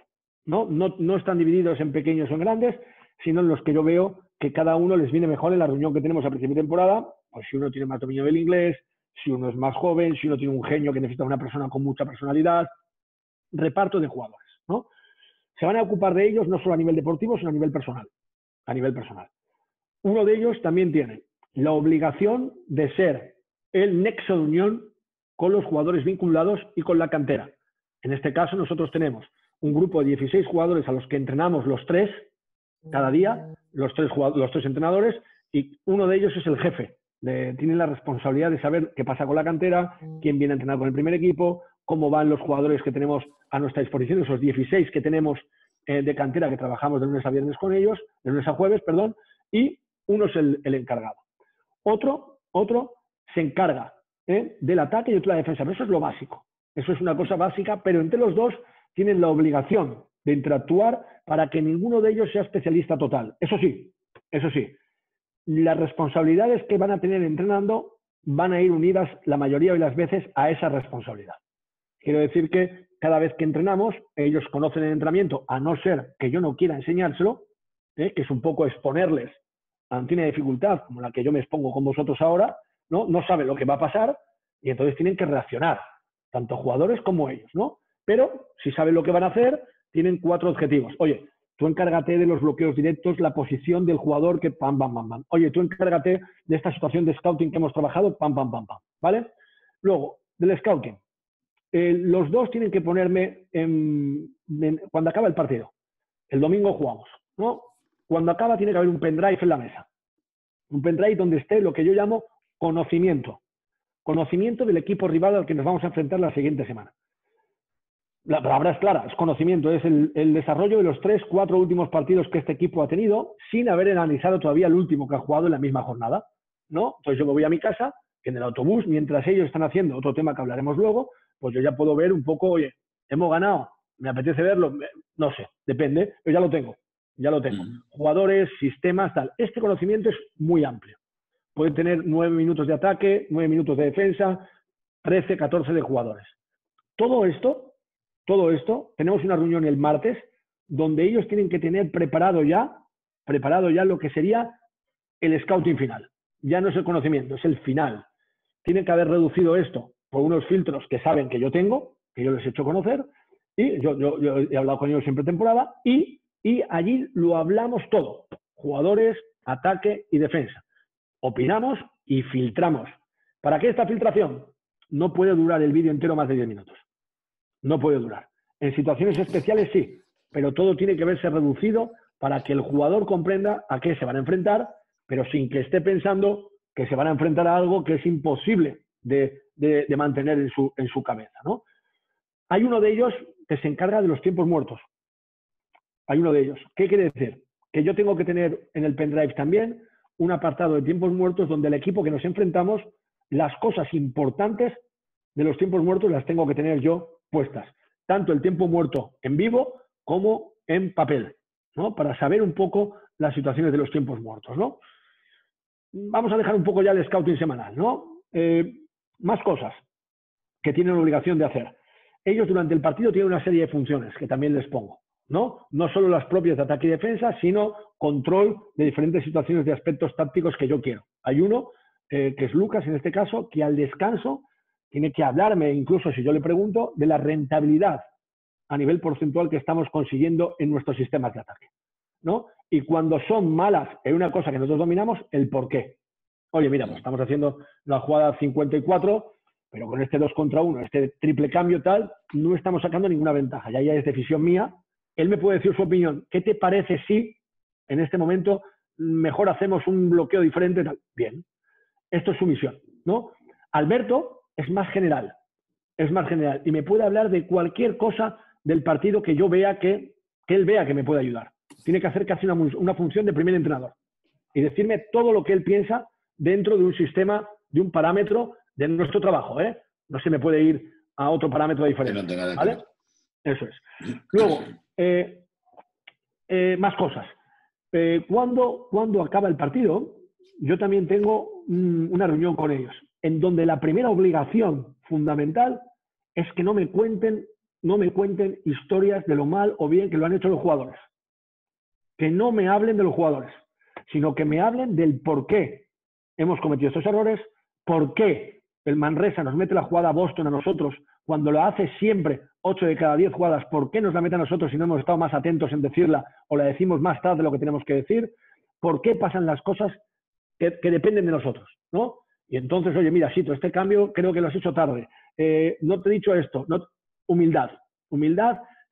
No están divididos en pequeños o en grandes, sino en los que yo veo que cada uno les viene mejor en la reunión que tenemos a principio de temporada. Pues si uno tiene más dominio del inglés, si uno es más joven, si uno tiene un genio que necesita una persona con mucha personalidad. Reparto de jugadores, ¿no? Se van a ocupar de ellos no solo a nivel deportivo, sino a nivel personal. A nivel personal. Uno de ellos también tiene la obligación de ser el nexo de unión con los jugadores vinculados y con la cantera. En este caso nosotros tenemos un grupo de 16 jugadores a los que entrenamos los 3 cada día, los tres entrenadores, y uno de ellos es el jefe. Tiene la responsabilidad de saber qué pasa con la cantera, quién viene a entrenar con el primer equipo, cómo van los jugadores que tenemos a nuestra disposición, esos 16 que tenemos de cantera que trabajamos de lunes a viernes con ellos, de lunes a jueves, perdón, y uno es el encargado. Otro se encarga del ataque y otro de la defensa. Pero eso es lo básico. Eso es una cosa básica, pero entre los dos tienen la obligación de interactuar para que ninguno de ellos sea especialista total. Eso sí, las responsabilidades que van a tener entrenando van a ir unidas la mayoría de las veces a esa responsabilidad. Quiero decir que cada vez que entrenamos, ellos conocen el entrenamiento, a no ser que yo no quiera enseñárselo, que es un poco exponerles ante una dificultad como la que yo me expongo con vosotros ahora, no saben lo que va a pasar y entonces tienen que reaccionar, tanto jugadores como ellos, ¿no? Pero si saben lo que van a hacer, tienen 4 objetivos. Oye, tú encárgate de los bloqueos directos, la posición del jugador que pam, pam, pam, pam. Oye, tú encárgate de esta situación de scouting que hemos trabajado, pam, pam, pam, pam, ¿vale? Luego, del scouting. Los dos tienen que ponerme cuando acaba el partido. El domingo jugamos, ¿no? Cuando acaba tiene que haber un pendrive en la mesa. Un pendrive donde esté lo que yo llamo conocimiento. Conocimiento del equipo rival al que nos vamos a enfrentar la siguiente semana. La palabra es clara, es conocimiento, es el desarrollo de los 3, 4 últimos partidos que este equipo ha tenido sin haber analizado todavía el último que ha jugado en la misma jornada, ¿no? Entonces yo me voy a mi casa, que en el autobús, mientras ellos están haciendo otro tema que hablaremos luego, pues yo ya puedo ver un poco, oye, hemos ganado, me apetece verlo, no sé, depende, pero ya lo tengo. Jugadores, sistemas, tal. Este conocimiento es muy amplio. Pueden tener 9 minutos de ataque, 9 minutos de defensa, 13, 14 de jugadores. Todo esto, tenemos una reunión el martes donde ellos tienen que tener preparado ya lo que sería el scouting final. Ya no es el conocimiento, es el final. Tienen que haber reducido esto por unos filtros que saben que yo tengo, que yo les he hecho conocer, y yo he hablado con ellos siempre temporada, y allí lo hablamos todo. Jugadores, ataque y defensa. Opinamos y filtramos. ¿Para qué esta filtración? No puede durar el vídeo entero más de 10 minutos. No puede durar. En situaciones especiales sí, pero todo tiene que verse reducido para que el jugador comprenda a qué se van a enfrentar, pero sin que esté pensando que se van a enfrentar a algo que es imposible de mantener en su cabeza, ¿no? Hay uno de ellos que se encarga de los tiempos muertos. Hay uno de ellos. ¿Qué quiere decir? Que yo tengo que tener en el pendrive también un apartado de tiempos muertos donde el equipo que nos enfrentamos, las cosas importantes de los tiempos muertos las tengo que tener yo puestas. Tanto el tiempo muerto en vivo como en papel, ¿no? Para saber un poco las situaciones de los tiempos muertos, ¿no? Vamos a dejar un poco ya el scouting semanal, ¿no? Más cosas que tienen obligación de hacer. Ellos durante el partido tienen una serie de funciones que también les pongo, ¿no? No solo las propias de ataque y defensa, sino control de diferentes situaciones de aspectos tácticos que yo quiero. Hay uno, que es Lucas en este caso, que al descanso tiene que hablarme, incluso si yo le pregunto, de la rentabilidad a nivel porcentual que estamos consiguiendo en nuestros sistemas de ataque, ¿no? Y cuando son malas en una cosa que nosotros dominamos, el por qué. Oye, mira, pues estamos haciendo la jugada 54, pero con este 2 contra 1, este triple cambio tal, no estamos sacando ninguna ventaja. Ya es decisión mía. Él me puede decir su opinión. ¿Qué te parece si en este momento mejor hacemos un bloqueo diferente? Tal? Bien. Esto es su misión, ¿no? Alberto es más general. Es más general. Y me puede hablar de cualquier cosa del partido que yo vea que él vea que me puede ayudar. Tiene que hacer casi una función de primer entrenador. Y decirme todo lo que él piensa dentro de un sistema, de un parámetro de nuestro trabajo, ¿eh? No se me puede ir a otro parámetro diferente, ¿vale? Eso es. Luego, más cosas. Cuando acaba el partido, yo también tengo una reunión con ellos, en donde la primera obligación fundamental es que no me cuenten historias de lo mal o bien que lo han hecho los jugadores. Que no me hablen de los jugadores, sino que me hablen del por qué hemos cometido estos errores, por qué el Manresa nos mete la jugada a Boston a nosotros cuando lo hace siempre 8 de cada 10 jugadas, por qué nos la mete a nosotros si no hemos estado más atentos en decirla o la decimos más tarde de lo que tenemos que decir, por qué pasan las cosas que dependen de nosotros, ¿no? Y entonces, oye, mira, Sito, este cambio creo que lo has hecho tarde, no te he dicho esto, no, humildad,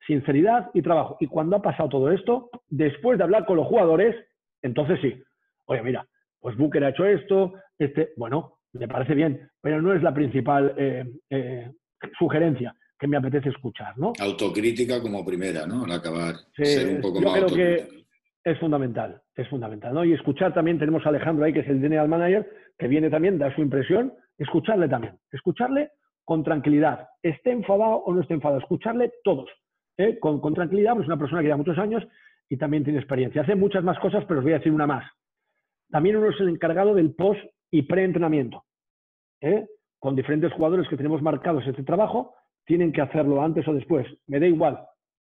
sinceridad y trabajo. Y cuando ha pasado todo esto, después de hablar con los jugadores, entonces sí, oye, mira, pues Booker ha hecho esto, bueno, me parece bien, pero no es la principal sugerencia que me apetece escuchar, ¿no? Autocrítica como primera, ¿no? Al acabar, sí, ser un poco yo más creo autocrítico. Que es fundamental, ¿no? Y escuchar también, tenemos a Alejandro ahí, que es el general manager, que viene también, da su impresión, escucharle también, escucharle con tranquilidad, esté enfadado o no esté enfadado, escucharle todos, con tranquilidad, pues es una persona que lleva muchos años y también tiene experiencia. Hace muchas más cosas, pero os voy a decir una más. También uno es el encargado del post y pre-entrenamiento. Con diferentes jugadores que tenemos marcados este trabajo, tienen que hacerlo antes o después. Me da igual,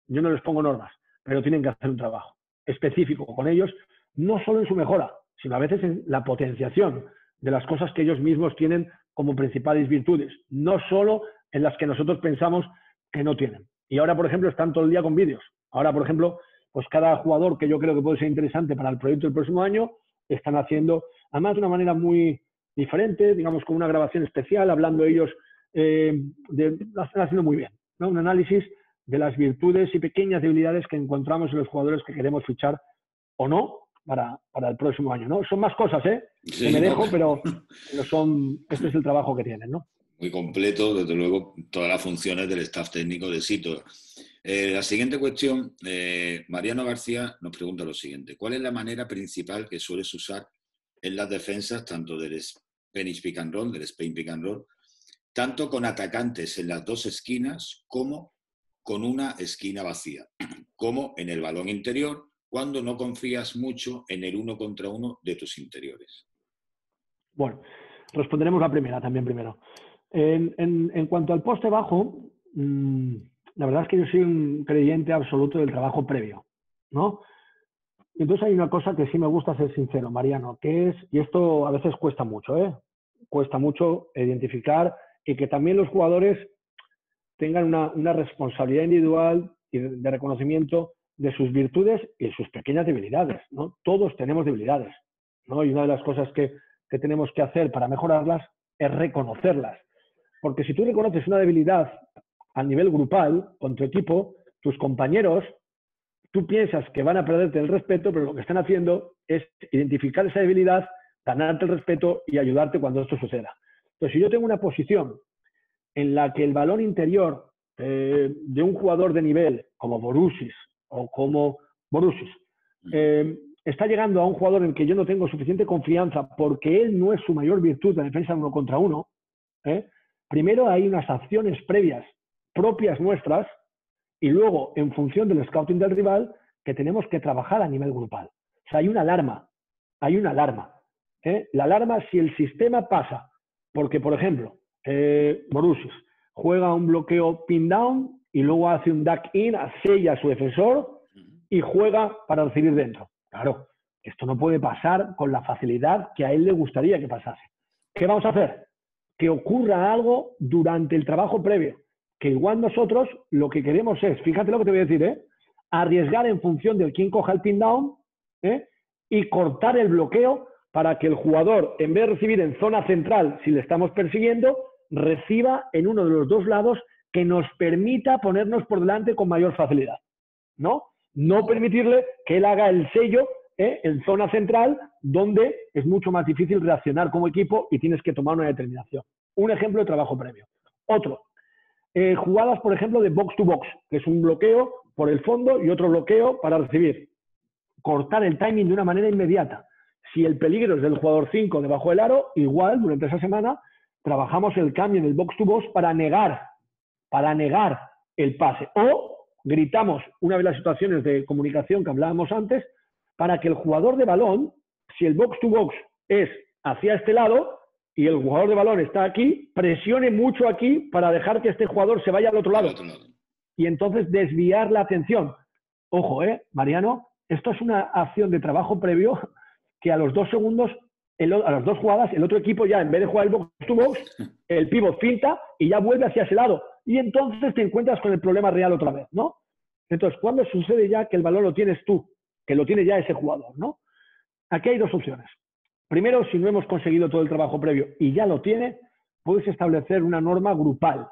yo no les pongo normas, pero tienen que hacer un trabajo específico con ellos, no solo en su mejora, sino a veces en la potenciación de las cosas que ellos mismos tienen como principales virtudes, no solo en las que nosotros pensamos que no tienen. Y ahora, por ejemplo, están todo el día con vídeos. Ahora, por ejemplo, pues cada jugador que yo creo que puede ser interesante para el proyecto del próximo año, están haciendo, además de una manera muy diferente, digamos con una grabación especial, hablando ellos, lo están haciendo muy bien, ¿no? Un análisis de las virtudes y pequeñas debilidades que encontramos en los jugadores que queremos fichar o no para el próximo año, ¿no? Son más cosas, Sí, que me dejo, pero este es el trabajo que tienen, ¿no? Muy completo, desde luego, todas las funciones del staff técnico de Sito. La siguiente cuestión, Mariano García nos pregunta lo siguiente. ¿Cuál es la manera principal que sueles usar en las defensas, tanto del Spanish Pick and Roll, del Spain Pick and Roll, tanto con atacantes en las dos esquinas como con una esquina vacía, como en el balón interior, cuando no confías mucho en el 1 contra 1 de tus interiores? Bueno, responderemos la primera también primero. En cuanto al poste bajo, la verdad es que yo soy un creyente absoluto del trabajo previo, ¿no? Entonces hay una cosa que sí me gusta ser sincero, Mariano, que es, y esto a veces cuesta mucho, cuesta mucho identificar y que también los jugadores tengan una responsabilidad individual y de reconocimiento de sus virtudes y sus pequeñas debilidades, ¿no? Todos tenemos debilidades, ¿no? Y una de las cosas que tenemos que hacer para mejorarlas es reconocerlas. Porque si tú reconoces una debilidad a nivel grupal con tu equipo, tus compañeros, tú piensas que van a perderte el respeto, pero lo que están haciendo es identificar esa debilidad, ganarte el respeto y ayudarte cuando esto suceda. Entonces, si yo tengo una posición en la que el balón interior de un jugador de nivel como Borussis o como Borussis está llegando a un jugador en el que yo no tengo suficiente confianza porque él no es su mayor virtud la defensa 1 contra 1, primero hay unas acciones previas propias nuestras y luego, en función del scouting del rival, que tenemos que trabajar a nivel grupal. O sea, hay una alarma. Hay una alarma. La alarma, si el sistema pasa, porque, por ejemplo, Borussia juega un bloqueo pin-down y luego hace un duck-in, sella a su defensor y juega para recibir dentro. Claro, esto no puede pasar con la facilidad que a él le gustaría que pasase. ¿Qué vamos a hacer? Que ocurra algo durante el trabajo previo. Que igual nosotros lo que queremos es, fíjate lo que te voy a decir, arriesgar en función de quién coja el pin-down y cortar el bloqueo para que el jugador, en vez de recibir en zona central, si le estamos persiguiendo, reciba en uno de los dos lados que nos permita ponernos por delante con mayor facilidad. ¿No? No permitirle que él haga el sello en zona central, donde es mucho más difícil reaccionar como equipo y tienes que tomar una determinación. Un ejemplo de trabajo previo. Otro, jugadas, por ejemplo, de box to box, que es un bloqueo por el fondo y otro bloqueo para recibir. Cortar el timing de una manera inmediata. Si el peligro es del jugador 5 debajo del aro, igual, durante esa semana, trabajamos el cambio en el box to box para negar el pase. O gritamos, una de las situaciones de comunicación que hablábamos antes, para que el jugador de balón, si el box to box es hacia este lado y el jugador de balón está aquí, presione mucho aquí para dejar que este jugador se vaya al otro lado. Y entonces desviar la atención. Ojo, Mariano, esto es una acción de trabajo previo que a los 2 segundos, a las 2 jugadas, el otro equipo ya, en vez de jugar el box to box, el pívot finta y ya vuelve hacia ese lado. Y entonces te encuentras con el problema real otra vez, ¿no? Entonces, ¿cuándo sucede ya que el balón lo tienes tú? Que lo tiene ya ese jugador, ¿no? Aquí hay 2 opciones. Primero, si no hemos conseguido todo el trabajo previo y ya lo tiene, puedes establecer una norma grupal.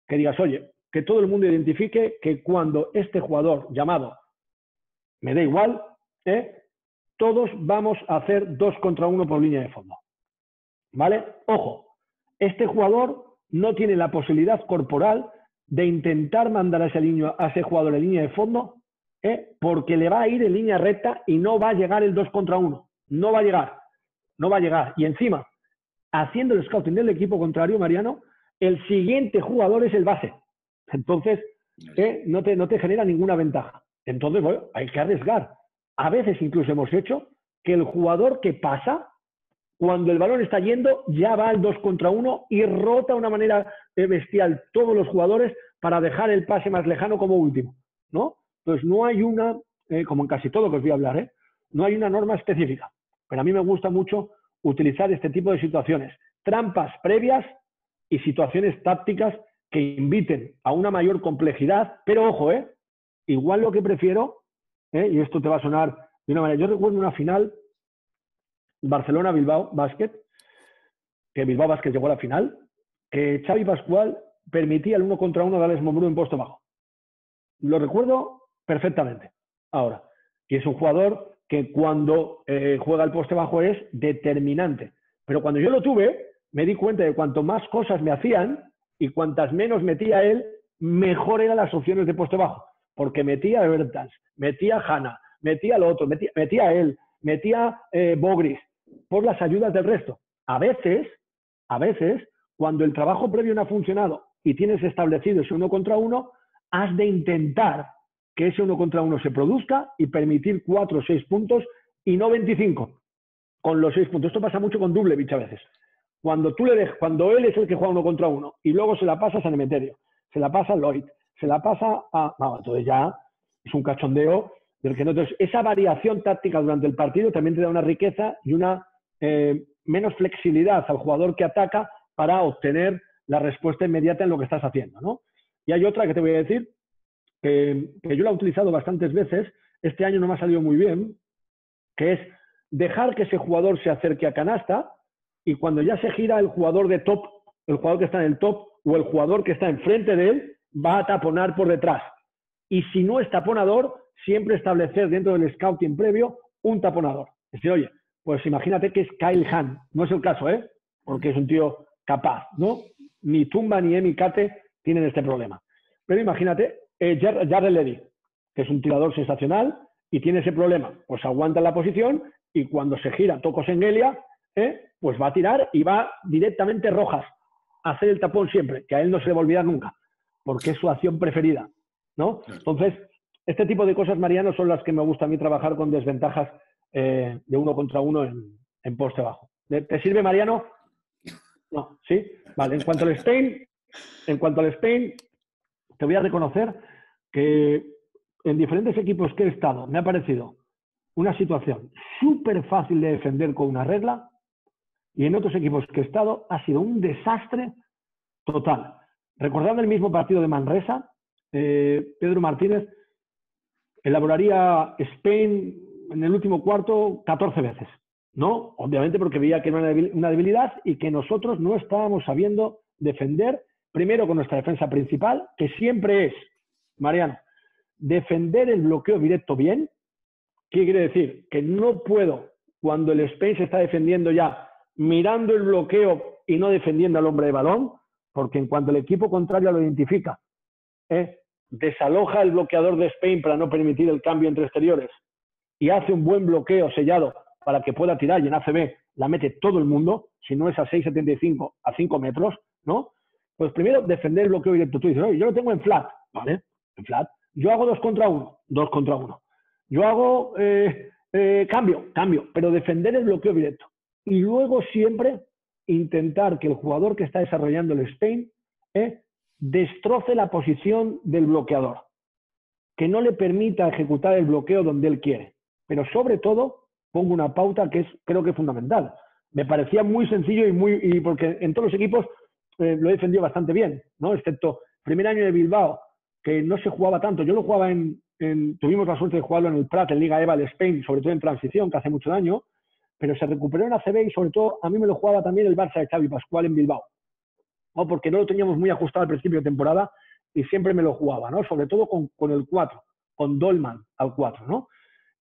Que digas, oye, que todo el mundo identifique que cuando este jugador llamado, me da igual, todos vamos a hacer 2 contra 1 por línea de fondo. ¿Vale? Ojo, este jugador no tiene la posibilidad corporal de intentar mandar a ese jugador en línea de fondo, porque le va a ir en línea recta y no va a llegar el 2 contra 1. No va a llegar. No va a llegar. Y encima, haciendo el scouting del equipo contrario, Mariano, el siguiente jugador es el base. Entonces, no te genera ninguna ventaja. Entonces, bueno, hay que arriesgar. A veces incluso hemos hecho que el jugador que pasa, cuando el balón está yendo, ya va al 2 contra 1 y rota de una manera bestial todos los jugadores para dejar el pase más lejano como último, ¿no? Entonces, no hay una, como en casi todo que os voy a hablar, no hay una norma específica. Pero a mí me gusta mucho utilizar este tipo de situaciones. Trampas previas y situaciones tácticas que inviten a una mayor complejidad. Pero ojo, igual lo que prefiero, y esto te va a sonar de una manera. Yo recuerdo una final Barcelona-Bilbao Basket, que Bilbao Basket llegó a la final, que Xavi Pascual permitía el 1 contra 1 de Alex Mombrú en poste bajo. Lo recuerdo perfectamente. Ahora, y es un jugador que cuando juega el poste bajo es determinante. Pero cuando yo lo tuve, me di cuenta de cuanto más cosas me hacían y cuantas menos metía él, mejor eran las opciones de poste bajo. Porque metía a Bertans, metía a Hanna, metía al otro, metía a él, metía Bogris, por las ayudas del resto. A veces, cuando el trabajo previo no ha funcionado y tienes establecido ese 1 contra 1, has de intentar que ese 1 contra 1 se produzca y permitir 4 o 6 puntos y no 25 con los 6 puntos. Esto pasa mucho con Dublevich a veces. Cuando él es el que juega 1 contra 1 y luego se la pasa a San Emeterio, se la pasa a Lloyd, se la pasa a... Bueno, entonces ya es un cachondeo del que no... Entonces, esa variación táctica durante el partido también te da una riqueza y una menos flexibilidad al jugador que ataca para obtener la respuesta inmediata en lo que estás haciendo, ¿no? Y hay otra que te voy a decir, que yo la he utilizado bastantes veces, este año no me ha salido muy bien, que es dejar que ese jugador se acerque a canasta y cuando ya se gira el jugador de top, el jugador que está en el top o el jugador que está enfrente de él, va a taponar por detrás. Y si no es taponador, siempre establecer dentro del scouting previo un taponador. Es decir, oye, pues imagínate que es Kyle Hahn. No es el caso, porque es un tío capaz, ¿no? Ni Tumba ni Emi Kate tienen este problema. Pero imagínate, Jarrell Ledy, que es un tirador sensacional y tiene ese problema. Pues aguanta la posición y cuando se gira Toko Sengelia, pues va a tirar y va directamente rojas. hacer el tapón siempre, que a él no se le va a olvidar nunca, porque es su acción preferida, ¿no? Entonces, este tipo de cosas, Mariano, son las que me gusta a mí trabajar con desventajas de 1 contra 1 en poste bajo. ¿Te sirve, Mariano? No, ¿sí? Vale, en cuanto al Spain, te voy a reconocer que en diferentes equipos que he estado me ha parecido una situación súper fácil de defender con una regla, y en otros equipos que he estado ha sido un desastre total. Recordando el mismo partido de Manresa, Pedro Martínez elaboraría Spain en el último cuarto 14 veces. No, obviamente porque veía que era una debilidad y que nosotros no estábamos sabiendo defender, primero con nuestra defensa principal, que siempre es, Mariano, defender el bloqueo directo bien. ¿Qué quiere decir? Que no puedo, cuando el Spain se está defendiendo ya, mirando el bloqueo y no defendiendo al hombre de balón, porque en cuanto el equipo contrario lo identifica, desaloja el bloqueador de Spain para no permitir el cambio entre exteriores y hace un buen bloqueo sellado para que pueda tirar, y en ACB la mete todo el mundo, si no es a 6,75, a 5 metros, ¿no? Pues primero defender el bloqueo directo. Tú dices, oye, yo lo tengo en flat, ¿vale? En flat. Yo hago 2 contra 1, 2 contra 1. Yo hago cambio, pero defender el bloqueo directo. Y luego siempre intentar que el jugador que está desarrollando el Spain destroce la posición del bloqueador, que no le permita ejecutar el bloqueo donde él quiere. Pero sobre todo, pongo una pauta que creo que es fundamental. Me parecía muy sencillo y porque en todos los equipos lo he defendido bastante bien, ¿no? Excepto primer año de Bilbao, que no se jugaba tanto. Yo lo jugaba tuvimos la suerte de jugarlo en el Prat, en Liga EVA, el Spain, sobre todo en transición, que hace mucho daño, pero se recuperó en ACB y sobre todo a mí me lo jugaba también el Barça de Xavi Pascual en Bilbao, ¿no? Porque no lo teníamos muy ajustado al principio de temporada y siempre me lo jugaba, ¿no? Sobre todo con el 4, con Dolman al 4, ¿no?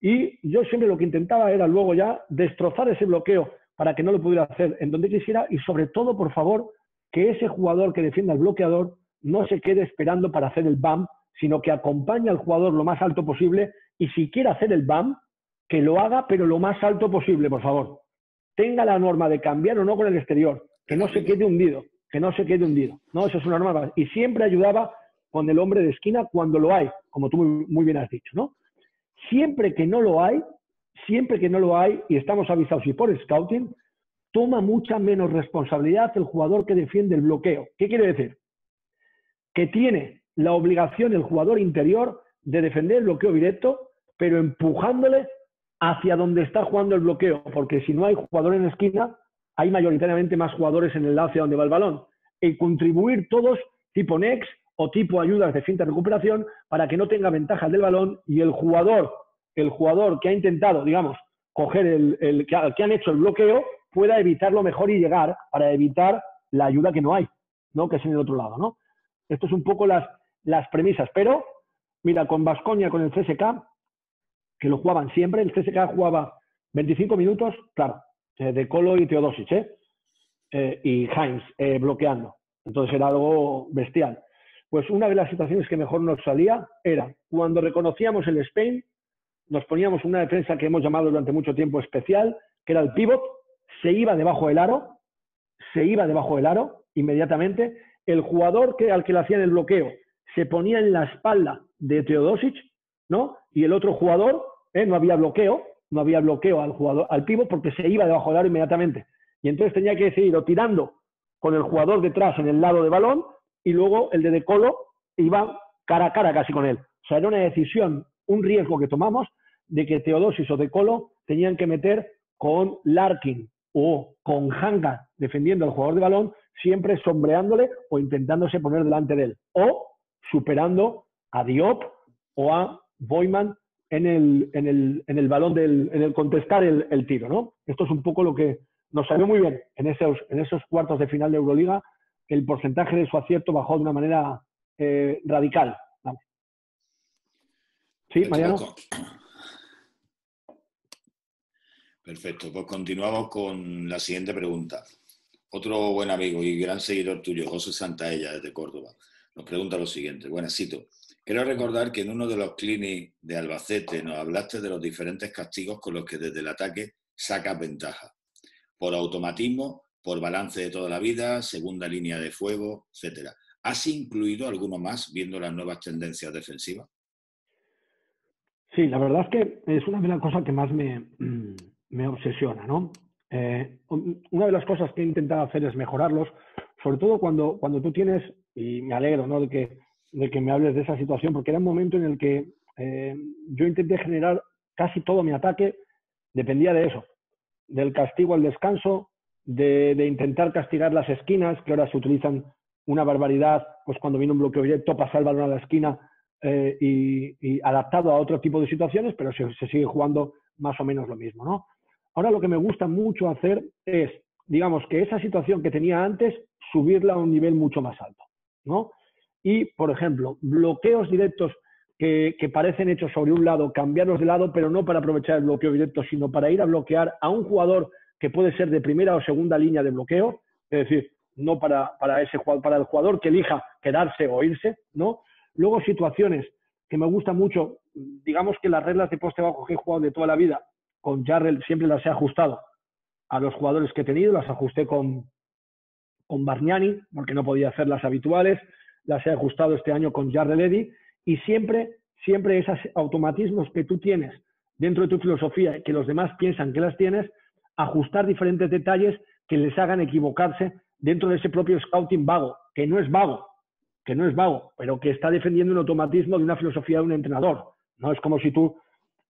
Y yo siempre lo que intentaba era luego ya destrozar ese bloqueo para que no lo pudiera hacer en donde quisiera, y sobre todo, por favor, que ese jugador que defienda al bloqueador no se quede esperando para hacer el BAM, sino que acompañe al jugador lo más alto posible, y si quiere hacer el BAM, que lo haga, pero lo más alto posible, por favor. Tenga la norma de cambiar o no con el exterior, que no se quede hundido, ¿no? Eso es una norma. Y siempre ayudaba con el hombre de esquina cuando lo hay, como tú muy bien has dicho, ¿no? Siempre que no lo hay, y estamos avisados y por scouting, toma mucha menos responsabilidad el jugador que defiende el bloqueo. ¿Qué quiere decir? Que tiene la obligación el jugador interior de defender el bloqueo directo, pero empujándole hacia donde está jugando el bloqueo, porque si no hay jugador en la esquina, hay mayoritariamente más jugadores en el lado hacia donde va el balón. Y contribuir todos tipo next o tipo ayudas de finta de recuperación para que no tenga ventajas del balón, y el jugador que ha intentado, digamos, coger que han hecho el bloqueo, pueda evitarlo mejor y llegar para evitar la ayuda que no hay, ¿no? Que es en el otro lado, ¿no? Esto es un poco las premisas. Pero, mira, con Baskonia, con el CSK, que lo jugaban siempre, el CSK jugaba 25 minutos, claro, de Colo y Teodosic, y Heinz bloqueando. Entonces era algo bestial. Pues una de las situaciones que mejor nos salía era cuando reconocíamos el Spain, nos poníamos una defensa que hemos llamado durante mucho tiempo especial, que era el pivot, se iba debajo del aro inmediatamente. El jugador al que le hacían el bloqueo se ponía en la espalda de Teodosic, ¿no? Y el otro jugador, no había bloqueo al pivot, porque se iba debajo del aro inmediatamente. Y entonces tenía que seguir o tirando con el jugador detrás en el lado de balón, y luego el de Colo iba cara a cara casi con él. O sea, era una decisión, un riesgo que tomamos de que Teodosic o de Colo tenían que meter con Larkin o con Hanga defendiendo al jugador de balón, siempre sombreándole o intentándose poner delante de él, o superando a Diop o a Boyman en el balón, en el contestar el tiro, ¿no? Esto es un poco lo que nos salió muy bien en esos cuartos de final de Euroliga. El porcentaje de su acierto bajó de una manera radical. Vale. ¿Sí, Mariano? Perfecto, pues continuamos con la siguiente pregunta. Otro buen amigo y gran seguidor tuyo, José Santaella, desde Córdoba, nos pregunta lo siguiente. Buenas, cito. Quiero recordar que en uno de los clinics de Albacete nos hablaste de los diferentes castigos con los que desde el ataque sacas ventaja. Por automatismo, por balance de toda la vida, segunda línea de fuego, etcétera. ¿Has incluido alguno más viendo las nuevas tendencias defensivas? Sí, la verdad es que es una de las cosas que más me obsesiona, ¿no? Una de las cosas que he intentado hacer es mejorarlos, sobre todo cuando tú tienes, y me alegro, ¿no?, de que me hables de esa situación, porque era un momento en el que yo intenté generar casi todo mi ataque, dependía de eso, del castigo al descanso, de intentar castigar las esquinas, que ahora se utilizan una barbaridad, pues cuando viene un bloqueo directo, pasar el balón a la esquina y adaptado a otro tipo de situaciones, pero se sigue jugando más o menos lo mismo, ¿no? Ahora lo que me gusta mucho hacer es, digamos, que esa situación que tenía antes, subirla a un nivel mucho más alto, ¿no? Y, por ejemplo, bloqueos directos que parecen hechos sobre un lado, cambiarlos de lado, pero no para aprovechar el bloqueo directo, sino para ir a bloquear a un jugador que puede ser de primera o segunda línea de bloqueo, es decir, no para el jugador que elija quedarse o irse, ¿no? Luego situaciones que me gustan mucho, digamos que las reglas de poste bajo que he jugado de toda la vida, con Jarrell siempre las he ajustado a los jugadores que he tenido, las ajusté con Bargnani, porque no podía hacer las habituales, las he ajustado este año con Jarrell Eddy, y siempre esos automatismos que tú tienes dentro de tu filosofía, que los demás piensan que las tienes, ajustar diferentes detalles que les hagan equivocarse dentro de ese propio scouting vago, que no es vago, pero que está defendiendo un automatismo de una filosofía de un entrenador. No es como si tú,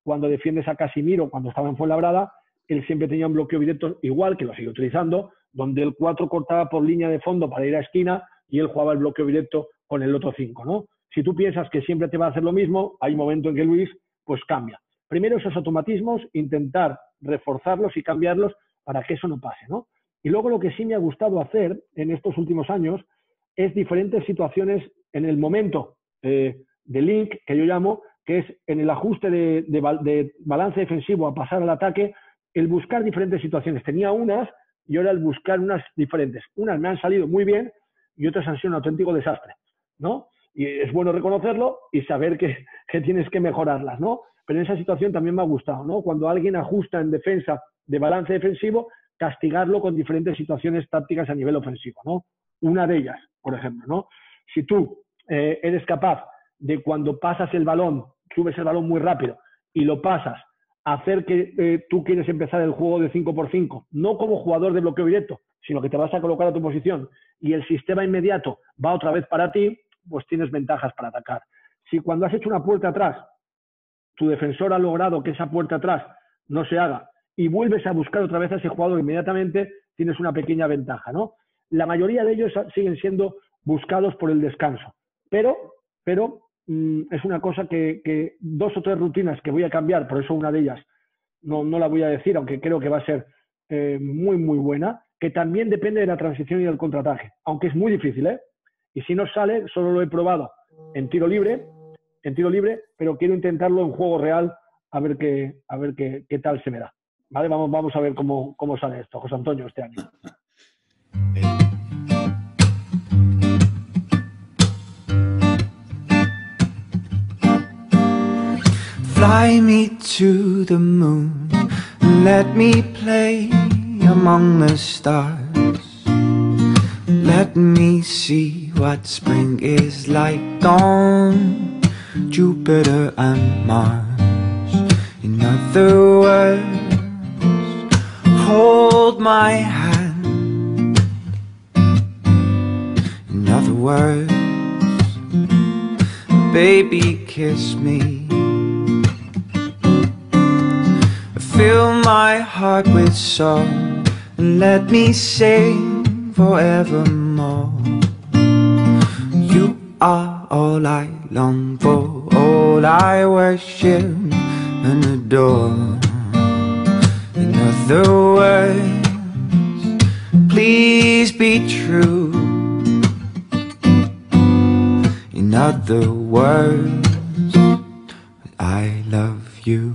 cuando defiendes a Casimiro, cuando estaba en Fuenlabrada, él siempre tenía un bloqueo directo igual, que lo sigue utilizando, donde el 4 cortaba por línea de fondo para ir a esquina y él jugaba el bloqueo directo con el otro 5, ¿no? Si tú piensas que siempre te va a hacer lo mismo, hay un momento en que Luis, pues cambia. Primero esos automatismos, intentar reforzarlos y cambiarlos para que eso no pase, ¿no? Y luego lo que sí me ha gustado hacer en estos últimos años es diferentes situaciones en el momento de link, que yo llamo, que es en el ajuste de balance defensivo a pasar al ataque, el buscar diferentes situaciones. Tenía unas y ahora el buscar unas diferentes. Unas me han salido muy bien y otras han sido un auténtico desastre, ¿no? Y es bueno reconocerlo y saber que tienes que mejorarlas, ¿no? Pero en esa situación también me ha gustado, ¿no? Cuando alguien ajusta en defensa de balance defensivo, castigarlo con diferentes situaciones tácticas a nivel ofensivo, ¿no? Una de ellas, por ejemplo, ¿no? Si tú eres capaz de cuando pasas el balón, subes el balón muy rápido y lo pasas, hacer que tú quieres empezar el juego de 5x5, no como jugador de bloqueo directo, sino que te vas a colocar a tu posición y el sistema inmediato va otra vez para ti, pues tienes ventajas para atacar. Si cuando has hecho una puerta atrás, tu defensor ha logrado que esa puerta atrás no se haga y vuelves a buscar otra vez a ese jugador inmediatamente, tienes una pequeña ventaja, ¿no? La mayoría de ellos siguen siendo buscados por el descanso, pero es una cosa que 2 o 3 rutinas que voy a cambiar, por eso una de ellas no la voy a decir, aunque creo que va a ser muy, muy buena, que también depende de la transición y del contraataque, aunque es muy difícil, ¿eh? Y si no sale, solo lo he probado en tiro libre, pero quiero intentarlo en juego real a ver qué tal se me da. ¿Vale? Vamos a ver cómo sale esto, José Antonio, este año. Fly me to the moon, let me play among the stars. Let me see what spring is like on Jupiter and Mars. In other words, hold my hand. In other words, baby, kiss me. Fill my heart with song and let me sing forevermore. You are all I long for, all I worship and adore. In other words, please be true. In other words, I love you.